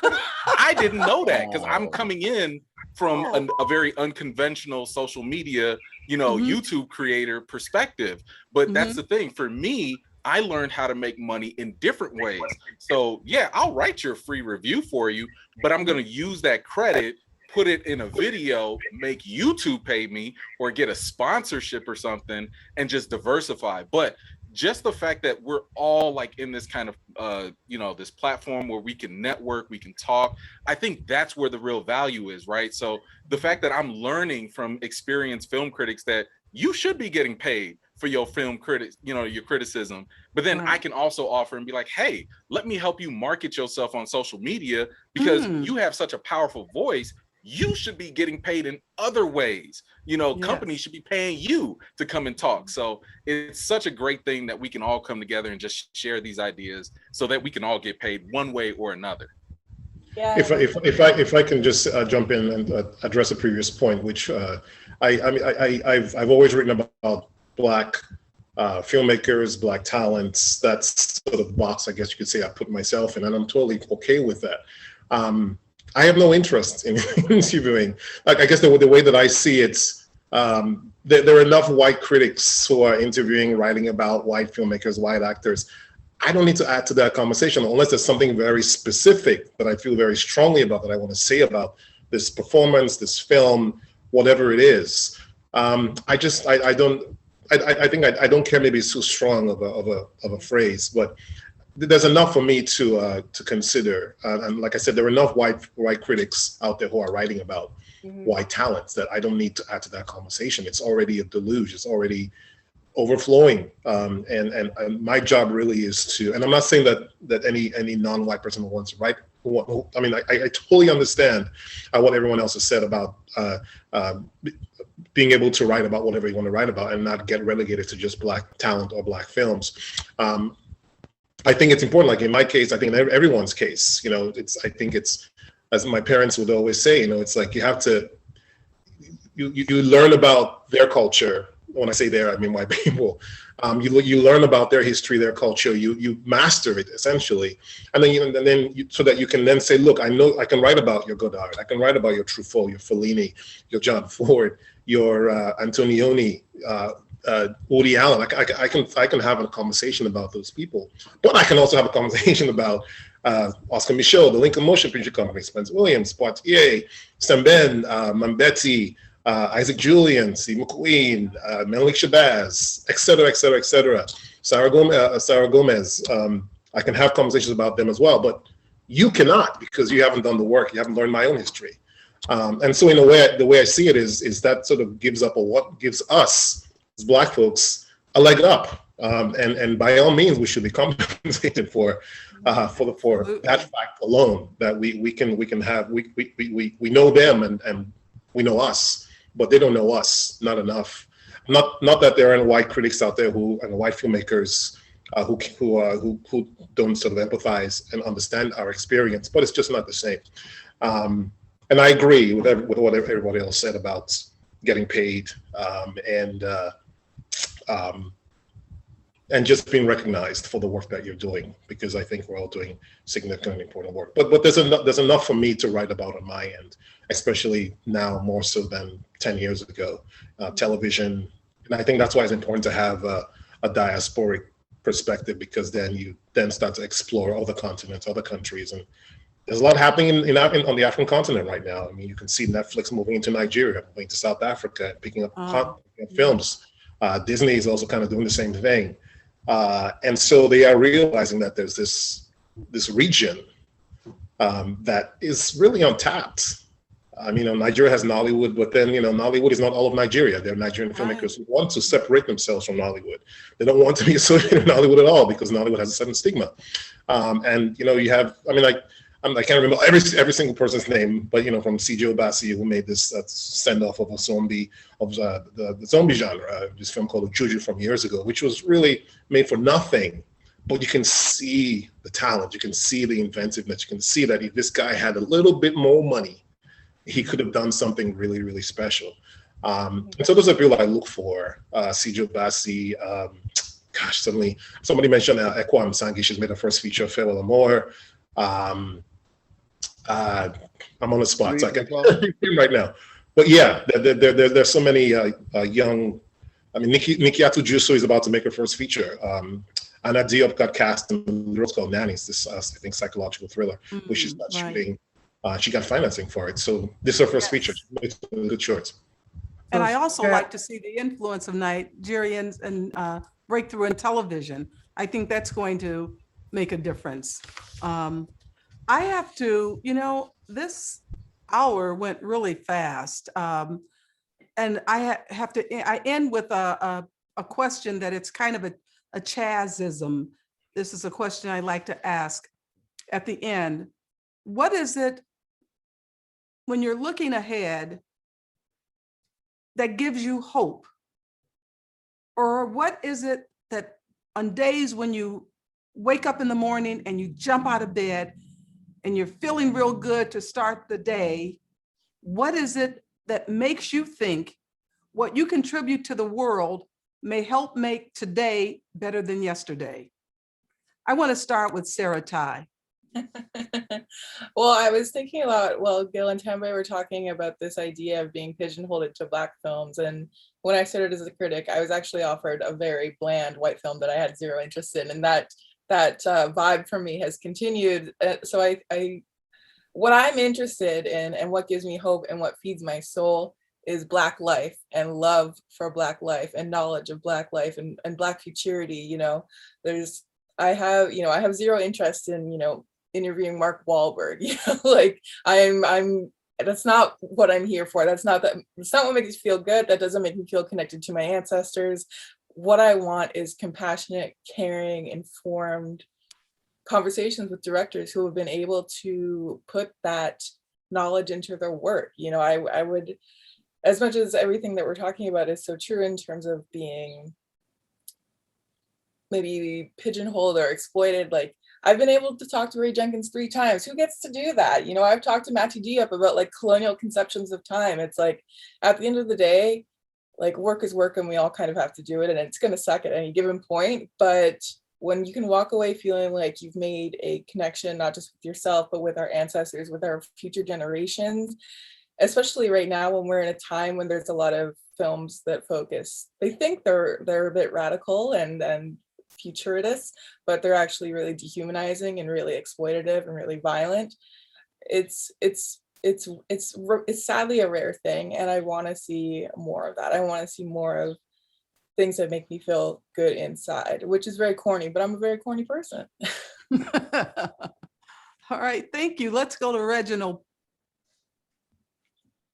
I didn't know that, because I'm coming in from a very unconventional social media, you know, YouTube creator perspective. But that's the thing. For me, I learned how to make money in different ways. So yeah, I'll write your free review for you, but I'm going to use that credit, put it in a video, make YouTube pay me, or get a sponsorship or something, and just diversify. But just the fact that we're all like in this kind of, you know, this platform where we can network, we can talk, I think that's where the real value is, right? So the fact that I'm learning from experienced film critics that you should be getting paid for your film critics, you know, your criticism, but then I can also offer and be like, hey, let me help you market yourself on social media, because you have such a powerful voice. you should be getting paid in other ways. You know, companies should be paying you to come and talk. So it's such a great thing that we can all come together and just share these ideas so that we can all get paid one way or another. Yeah. If I can just jump in and address a previous point, which I've always written about Black filmmakers, Black talents. That's sort of the box, I guess you could say, I put myself in, and I'm totally okay with that. I have no interest in interviewing. Like, I guess the way that I see it, there are enough white critics who are interviewing, writing about white filmmakers, white actors. I don't need to add to that conversation unless there's something very specific that I feel very strongly about, that I want to say about this performance, this film, whatever it is. I don't care. Maybe it's too strong of a phrase, but there's enough for me to consider. And like I said, there are enough white critics out there who are writing about white talents that I don't need to add to that conversation. It's already a deluge. It's already overflowing. And my job really is to, and I'm not saying that any non-white person who wants to write, I mean, I totally understand what everyone else has said about being able to write about whatever you want to write about and not get relegated to just Black talent or Black films. I think it's important, like in my case, I think in everyone's case, you know, I think it's, as my parents would always say, you know, it's like you have to, you learn about their culture. When I say there, I mean white people. You learn about their history, their culture. You master it essentially, and then so that you can then say, look, I know I can write about your Godard, I can write about your Truffaut, your Fellini, your John Ford, your Antonioni, Woody Allen. I can have a conversation about those people, but I can also have a conversation about Oscar Micheaux, the Lincoln Motion Picture Company, Spencer Williams, Poitier, Stamben, Mambetti, Isaac Julian, Steve McQueen, Menelik Shabazz, et cetera, et cetera, et cetera. Sarah Gomez. I can have conversations about them as well, but you cannot, because you haven't done the work. You haven't learned my own history. And so in a way, the way I see it is that sort of gives us as Black folks a leg up. And by all means, we should be compensated for that fact alone, that we know them and we know us. But they don't know us, not enough. Not that there aren't white critics out there and white filmmakers who don't sort of empathize and understand our experience, but it's just not the same. And I agree with what everybody else said about getting paid and just being recognized for the work that you're doing, because I think we're all doing significant and important work. But there's enough for me to write about on my end, especially now more so than 10 years ago. Television, and I think that's why it's important to have a diasporic perspective, because then you start to explore other continents, other countries, and there's a lot happening on the African continent right now. I mean, you can see Netflix moving into Nigeria, moving to South Africa, picking up films. Disney is also kind of doing the same thing. And so they are realizing that there's this region that is really untapped. I mean, Nigeria has Nollywood, but then, Nollywood is not all of Nigeria. There are Nigerian filmmakers who want to separate themselves from Nollywood. They don't want to be associated with Nollywood at all, because Nollywood has a certain stigma. And, you have, I can't remember every single person's name, but, from C.J. Obasi, who made this send-off of the zombie genre, this film called Juju from years ago, which was really made for nothing. But you can see the talent, you can see the inventiveness, you can see that if this guy had a little bit more money, he could have done something really, really special. And so those are people I look for. C.J. Obasi, suddenly somebody mentioned Ekwa Msangi. She's made her first feature, Farewell Amor. I'm on the spot, so I can't him right now. But yeah, there's so many young. Nikiatu Juso is about to make her first feature. Anna Diop got cast in what's called Nannies, this I think psychological thriller, which she's not shooting. She got financing for it, so this is her first feature. It's good shorts. And I also like to see the influence of Nigerians and breakthrough in television. I think that's going to make a difference. I have to, this hour went really fast. And I end with a question that it's kind of a Chazism. This is a question I like to ask at the end. What is it when you're looking ahead that gives you hope? Or what is it that on days when you wake up in the morning and you jump out of bed and you're feeling real good to start the day, what is it that makes you think what you contribute to the world may help make today better than yesterday? I want to start with Sarah-Tai. Well, I was thinking about, well, Gil and Tambay were talking about this idea of being pigeonholed into Black films. And when I started as a critic, I was actually offered a very bland white film that I had zero interest in. And that vibe for me has continued. So what I'm interested in and what gives me hope and what feeds my soul is Black life and love for Black life and knowledge of Black life and Black futurity. You know, I have zero interest in, interviewing Mark Wahlberg, like I'm that's not what I'm here for. It's not what makes me feel good. That doesn't make me feel connected to my ancestors. What I want is compassionate, caring, informed conversations with directors who have been able to put that knowledge into their work. I would, as much as everything that we're talking about is so true in terms of being maybe pigeonholed or exploited, like I've been able to talk to Ray Jenkins 3 times. Who gets to do that? I've talked to Matthew Diop about like colonial conceptions of time. It's like, at the end of the day, like work is work and we all kind of have to do it, and it's going to suck at any given point. But when you can walk away feeling like you've made a connection, not just with yourself, but with our ancestors, with our future generations, especially right now when we're in a time when there's a lot of films that focus, they think they're a bit radical and futurist, but they're actually really dehumanizing and really exploitative and really violent. It's sadly a rare thing, and I want to see more of that. I want to see more of things that make me feel good inside, which is very corny, but I'm a very corny person. All right, thank you. Let's go to Reginald.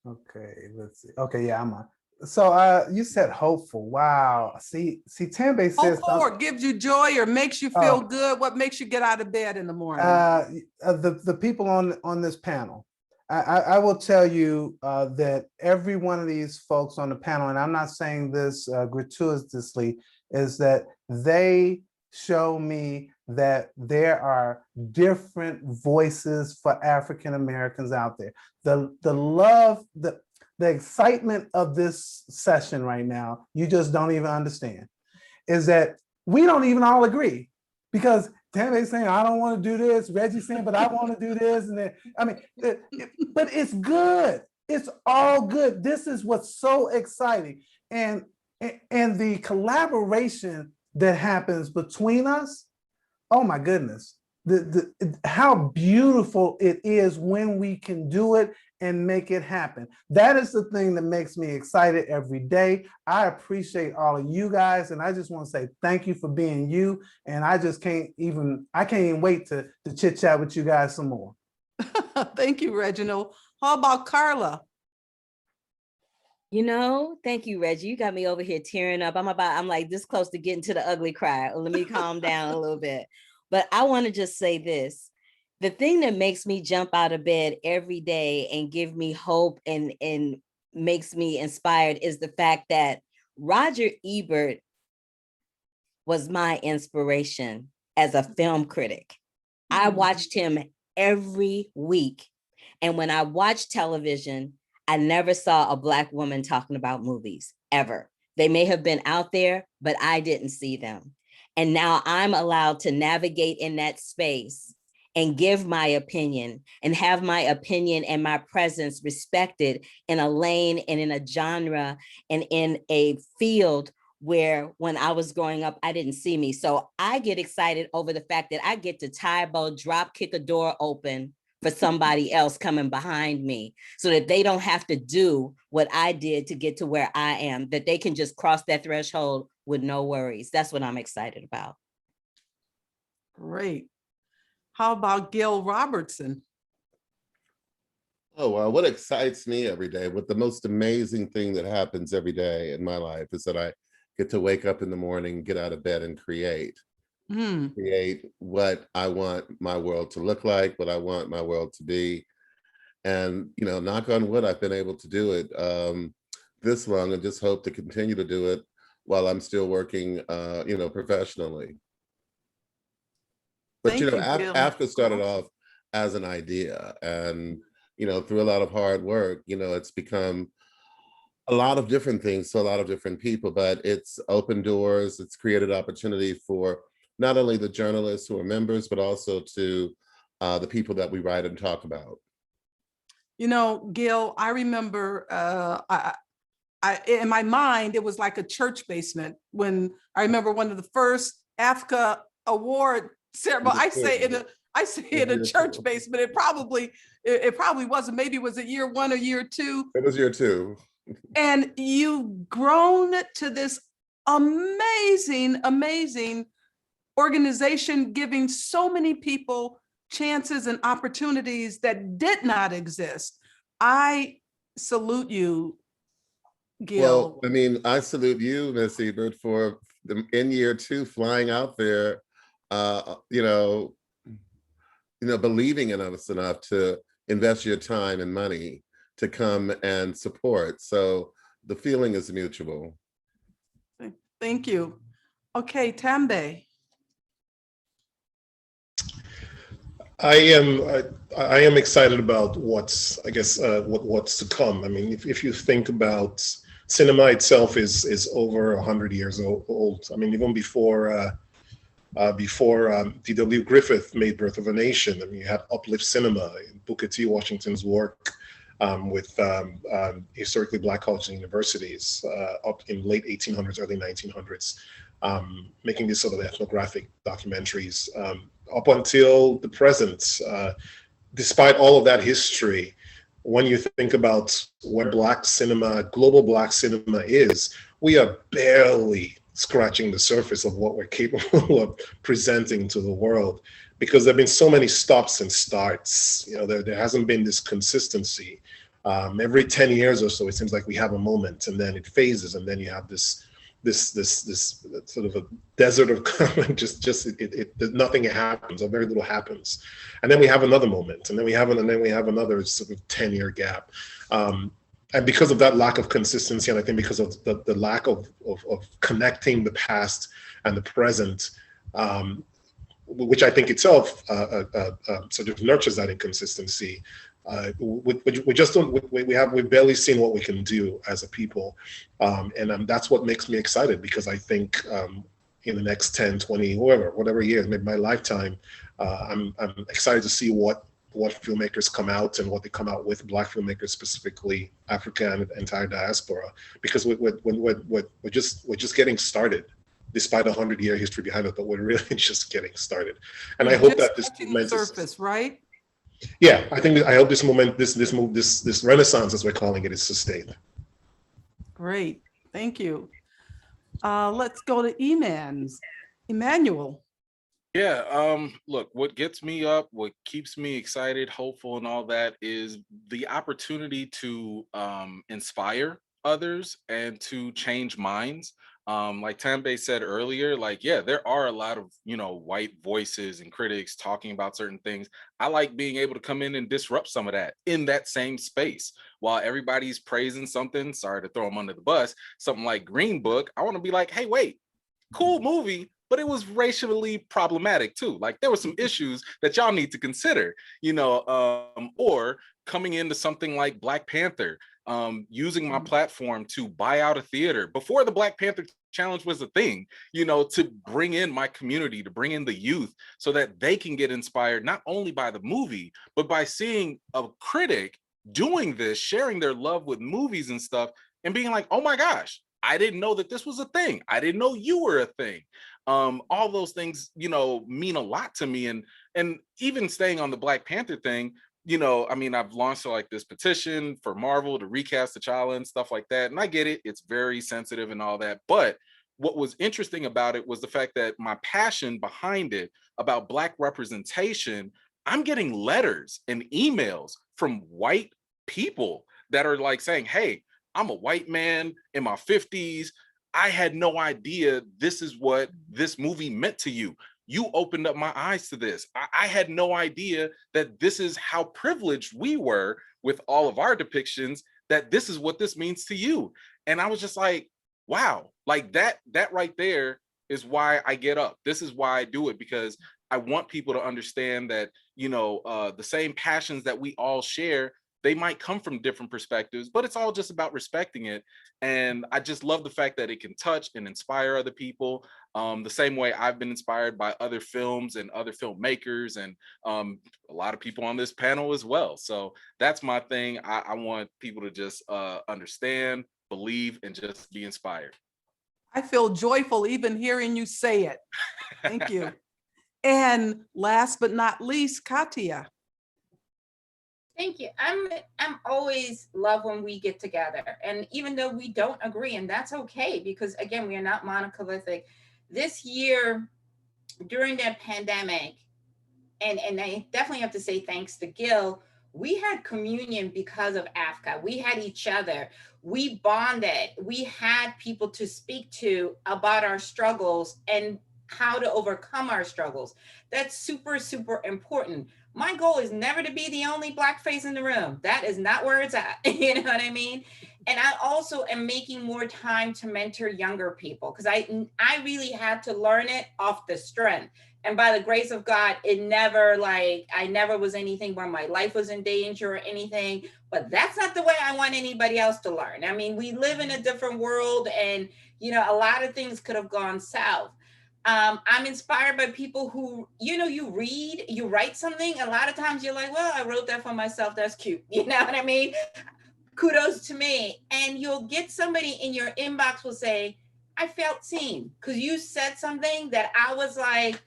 Okay, let's see. Okay, yeah, I'm on. So you said hopeful. Wow. See, Tambay says Hopeful or gives you joy or makes you feel good. What makes you get out of bed in the morning? The people on this panel. I will tell you that every one of these folks on the panel, and I'm not saying this gratuitously, is that they show me that there are different voices for African Americans out there. The love, the excitement of this session right now, you just don't even understand, is that we don't even all agree, because Tambay's saying, I don't want to do this. Reggie's saying, but I want to do this. And then, but it's good. It's all good. This is what's so exciting. And the collaboration that happens between us, oh my goodness, how beautiful it is when we can do it and make it happen. That is the thing that makes me excited every day. I appreciate all of you guys, and I just want to say thank you for being you. And I can't even wait to chit chat with you guys some more. Thank you, Reginald. How about Carla? Thank you, Reggie. You got me over here tearing up. I'm like this close to getting to the ugly cry. Let me calm down a little bit. But I want to just say this. The thing that makes me jump out of bed every day and give me hope and makes me inspired is the fact that Roger Ebert was my inspiration as a film critic. I watched him every week. And when I watched television, I never saw a Black woman talking about movies, ever. They may have been out there, but I didn't see them. And now I'm allowed to navigate in that space and give my opinion and have my opinion and my presence respected in a lane and in a genre and in a field where when I was growing up, I didn't see me. So I get excited over the fact that I get to tie a bow, drop, kick a door open for somebody else coming behind me so that they don't have to do what I did to get to where I am, that they can just cross that threshold with no worries. That's what I'm excited about. Great. How about Gil Robertson? Oh, well, what excites me every day, what the most amazing thing that happens every day in my life is that I get to wake up in the morning, get out of bed and create what I want my world to look like, what I want my world to be. And, knock on wood, I've been able to do it this long, and just hope to continue to do it while I'm still working, professionally. But, Thank you, Gil. AFCA started off as an idea, and, through a lot of hard work, it's become a lot of different things to a lot of different people, but it's opened doors. It's created opportunity for not only the journalists who are members, but also to the people that we write and talk about. Gil, I remember in my mind, it was like a church basement when I remember one of the first AFCA award ceremony. I say in a church basement. It probably wasn't. Maybe it was it year one or year two. It was year two. And you've grown to this amazing, amazing organization, giving so many people chances and opportunities that did not exist. I salute you, Gil. Well, I salute you, Ms. Ebert, for in year two flying out there, believing in us enough to invest your time and money to come and support. So the feeling is mutual. Thank you. Okay, Tambay. I am excited about what's to come. If you think about cinema itself is over 100 years old. Even before D.W. Griffith made Birth of a Nation. You had uplift cinema, Booker T. Washington's work with historically Black colleges and universities up in late 1800s, early 1900s, making these sort of ethnographic documentaries up until the present. Despite all of that history, when you think about what Black cinema, global Black cinema is, we are barely scratching the surface of what we're capable of presenting to the world, because there have been so many stops and starts. There hasn't been this consistency. Every 10 years or so, it seems like we have a moment, and then it phases, and then you have this sort of a desert of nothing happens, or very little happens, and then we have another moment, and then we have another sort of 10-year gap. And because of that lack of consistency, and I think because of the lack of connecting the past and the present, which I think itself sort of nurtures that inconsistency, we just don't. We've barely seen what we can do as a people, and that's what makes me excited, because I think in the next 10, 20, whatever years, maybe my lifetime, I'm excited to see what filmmakers come out and what they come out with, Black filmmakers specifically, Africa and the entire diaspora, because we're just getting started, despite a 100-year history behind it, but we're really just getting started. And I hope that this movement surface, right? Yeah, I hope this moment, this renaissance, as we're calling it, is sustained. Great, thank you. Let's go to Emmanuel. Yeah, look, what gets me up, what keeps me excited, hopeful, and all that is the opportunity to inspire others and to change minds. Like Tambay said earlier, there are a lot of, white voices and critics talking about certain things. I like being able to come in and disrupt some of that in that same space. While everybody's praising something, sorry to throw them under the bus, something like Green Book, I want to be like, hey, wait, cool movie, but it was racially problematic too. There were some issues that y'all need to consider, or coming into something like Black Panther, using my platform to buy out a theater before the Black Panther Challenge was a thing, to bring in my community, to bring in the youth so that they can get inspired, not only by the movie, but by seeing a critic doing this, sharing their love with movies and stuff, and being like, oh my gosh, I didn't know that this was a thing. I didn't know you were a thing. All those things, mean a lot to me. And even staying on the Black Panther thing, I've launched this petition for Marvel to recast T'Challa and stuff like that. And I get it. It's very sensitive and all that. But what was interesting about it was the fact that my passion behind it about Black representation, I'm getting letters and emails from white people that are saying, hey, I'm a white man in my 50s. I had no idea this is what this movie meant to you. you opened up my eyes to this. I had no idea that this is how privileged we were with all of our depictions, that this is what this means to you. And I was just like, wow, like that right there is why I get up. This is why I do it, because I want people to understand that, you know, the same passions that we all share, they might come from different perspectives, but it's all just about respecting it. And I just love the fact that it can touch and inspire other people, the same way I've been inspired by other films and other filmmakers, and a lot of people on this panel as well. So that's my thing. I want people to just understand, believe, and just be inspired. I feel joyful even hearing you say it. Thank you. And last but not least, Kathia. Thank you. I'm always love when we get together, and even though we don't agree, and that's okay, because again, we are not monolithic. This year during that pandemic, and I definitely have to say thanks to Gil, we had communion because of AFCA. We had each other. We bonded. We had people to speak to about our struggles and how to overcome our struggles. That's super, super important. My goal is never to be the only Black face in the room. That is not where it's at. You know what I mean? And I also am making more time to mentor younger people, because I really had to learn it off the strength. And by the grace of God, it never, like, I never was anything where my life was in danger or anything, but that's not the way I want anybody else to learn. I mean, we live in a different world, and, you know, a lot of things could have gone south. I'm inspired by people who, you know, you read, you write something. A lot of times you're like, well, I wrote that for myself. That's cute. You know what I mean? Kudos to me. And you'll get somebody in your inbox will say, I felt seen because you said something that I was like,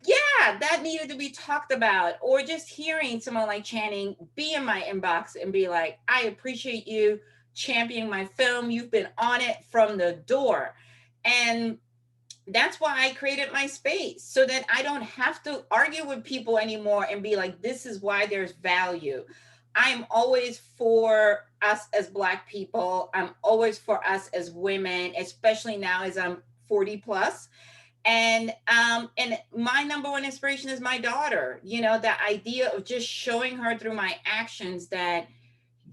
yeah, that needed to be talked about. Or just hearing someone like Channing be in my inbox and be like, I appreciate you championing my film. You've been on it from the door. And that's why I created my space, so that I don't have to argue with people anymore and be like, this is why there's value. I'm always for us as Black people. I'm always for us as women, especially now as I'm 40 plus. And my number one inspiration is my daughter. You know, the idea of just showing her through my actions that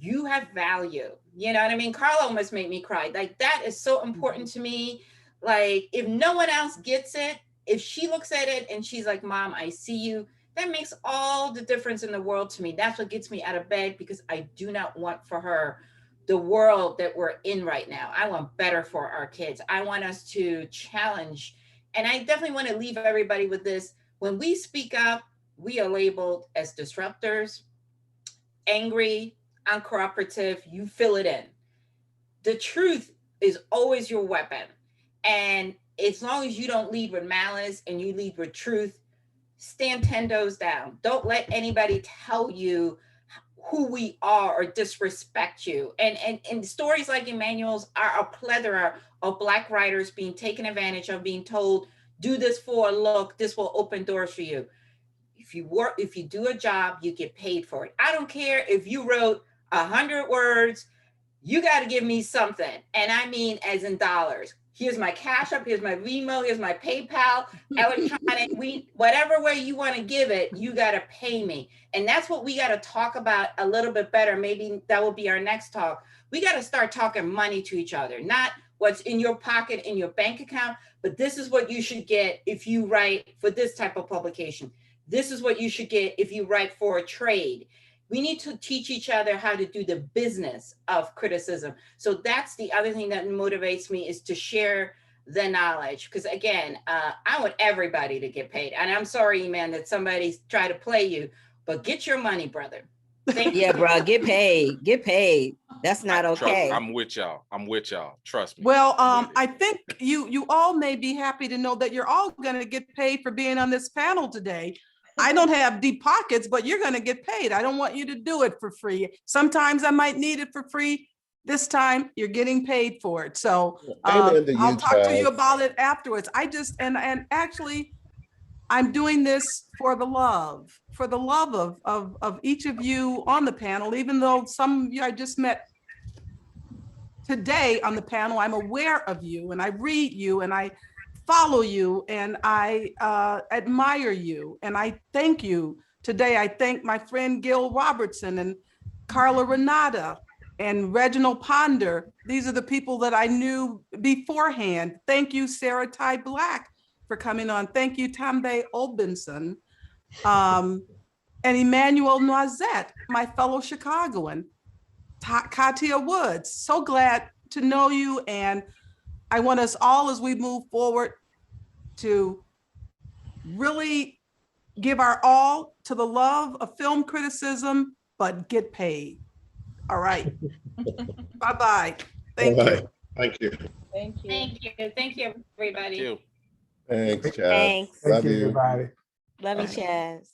you have value. You know what I mean? Carla almost made me cry. Like, that is so important to me. Like, if no one else gets it, if she looks at it and she's like, Mom, I see you, that makes all the difference in the world to me. That's what gets me out of bed, because I do not want for her the world that we're in right now. I want better for our kids. I want us to challenge. And I definitely want to leave everybody with this. When we speak up, we are labeled as disruptors, angry, uncooperative, you fill it in. The truth is always your weapon. And as long as you don't lead with malice and you lead with truth, stand 10 toes down. Don't let anybody tell you who we are or disrespect you. And stories like Emmanuel's are a plethora of Black writers being taken advantage of, being told, do this for a look, this will open doors for you. If you do a job, you get paid for it. I don't care if you wrote 100 words, you got to give me something. And I mean, as in dollars. Here's my Cash App, here's my Venmo, here's my PayPal, electronic, whatever way you want to give it, you got to pay me. And that's what we got to talk about a little bit better. Maybe that will be our next talk. We got to start talking money to each other, not what's in your pocket, in your bank account, but this is what you should get if you write for this type of publication. This is what you should get if you write for a trade. We need to teach each other how to do the business of criticism. So that's the other thing that motivates me, is to share the knowledge. Because again, I want everybody to get paid. And I'm sorry, man, that somebody's trying to play you, but get your money, brother. Yeah, bro, get paid. Get paid. That's not okay. I'm with y'all. Trust me. Well, I think you all may be happy to know that you're all going to get paid for being on this panel today. I don't have deep pockets, but you're going to get paid. I don't want you to do it for free. Sometimes I might need it for free. This time you're getting paid for it. So I'll talk to you about it afterwards. And actually, I'm doing this for the love of each of you on the panel, even though some of you I just met today on the panel. I'm aware of you and I read you and I follow you and I admire you and I thank you. Today, I thank my friend Gil Robertson and Carla Renata and Reginald Ponder. These are the people that I knew beforehand. Thank you, Sarah-Tai Black, for coming on. Thank you, Tambay Obenson, and Emmanuel Noisette, my fellow Chicagoan. Kathia Woods, so glad to know you. And I want us all, as we move forward, to really give our all to the love of film criticism, but get paid. All right. Bye-bye. Thank All you. right. Thank you. Thank you. Thank you. Thank you, everybody. Thank you. Thanks, Chaz. Thanks. Thank Love you, you. everybody. Love you, Bye. Chaz.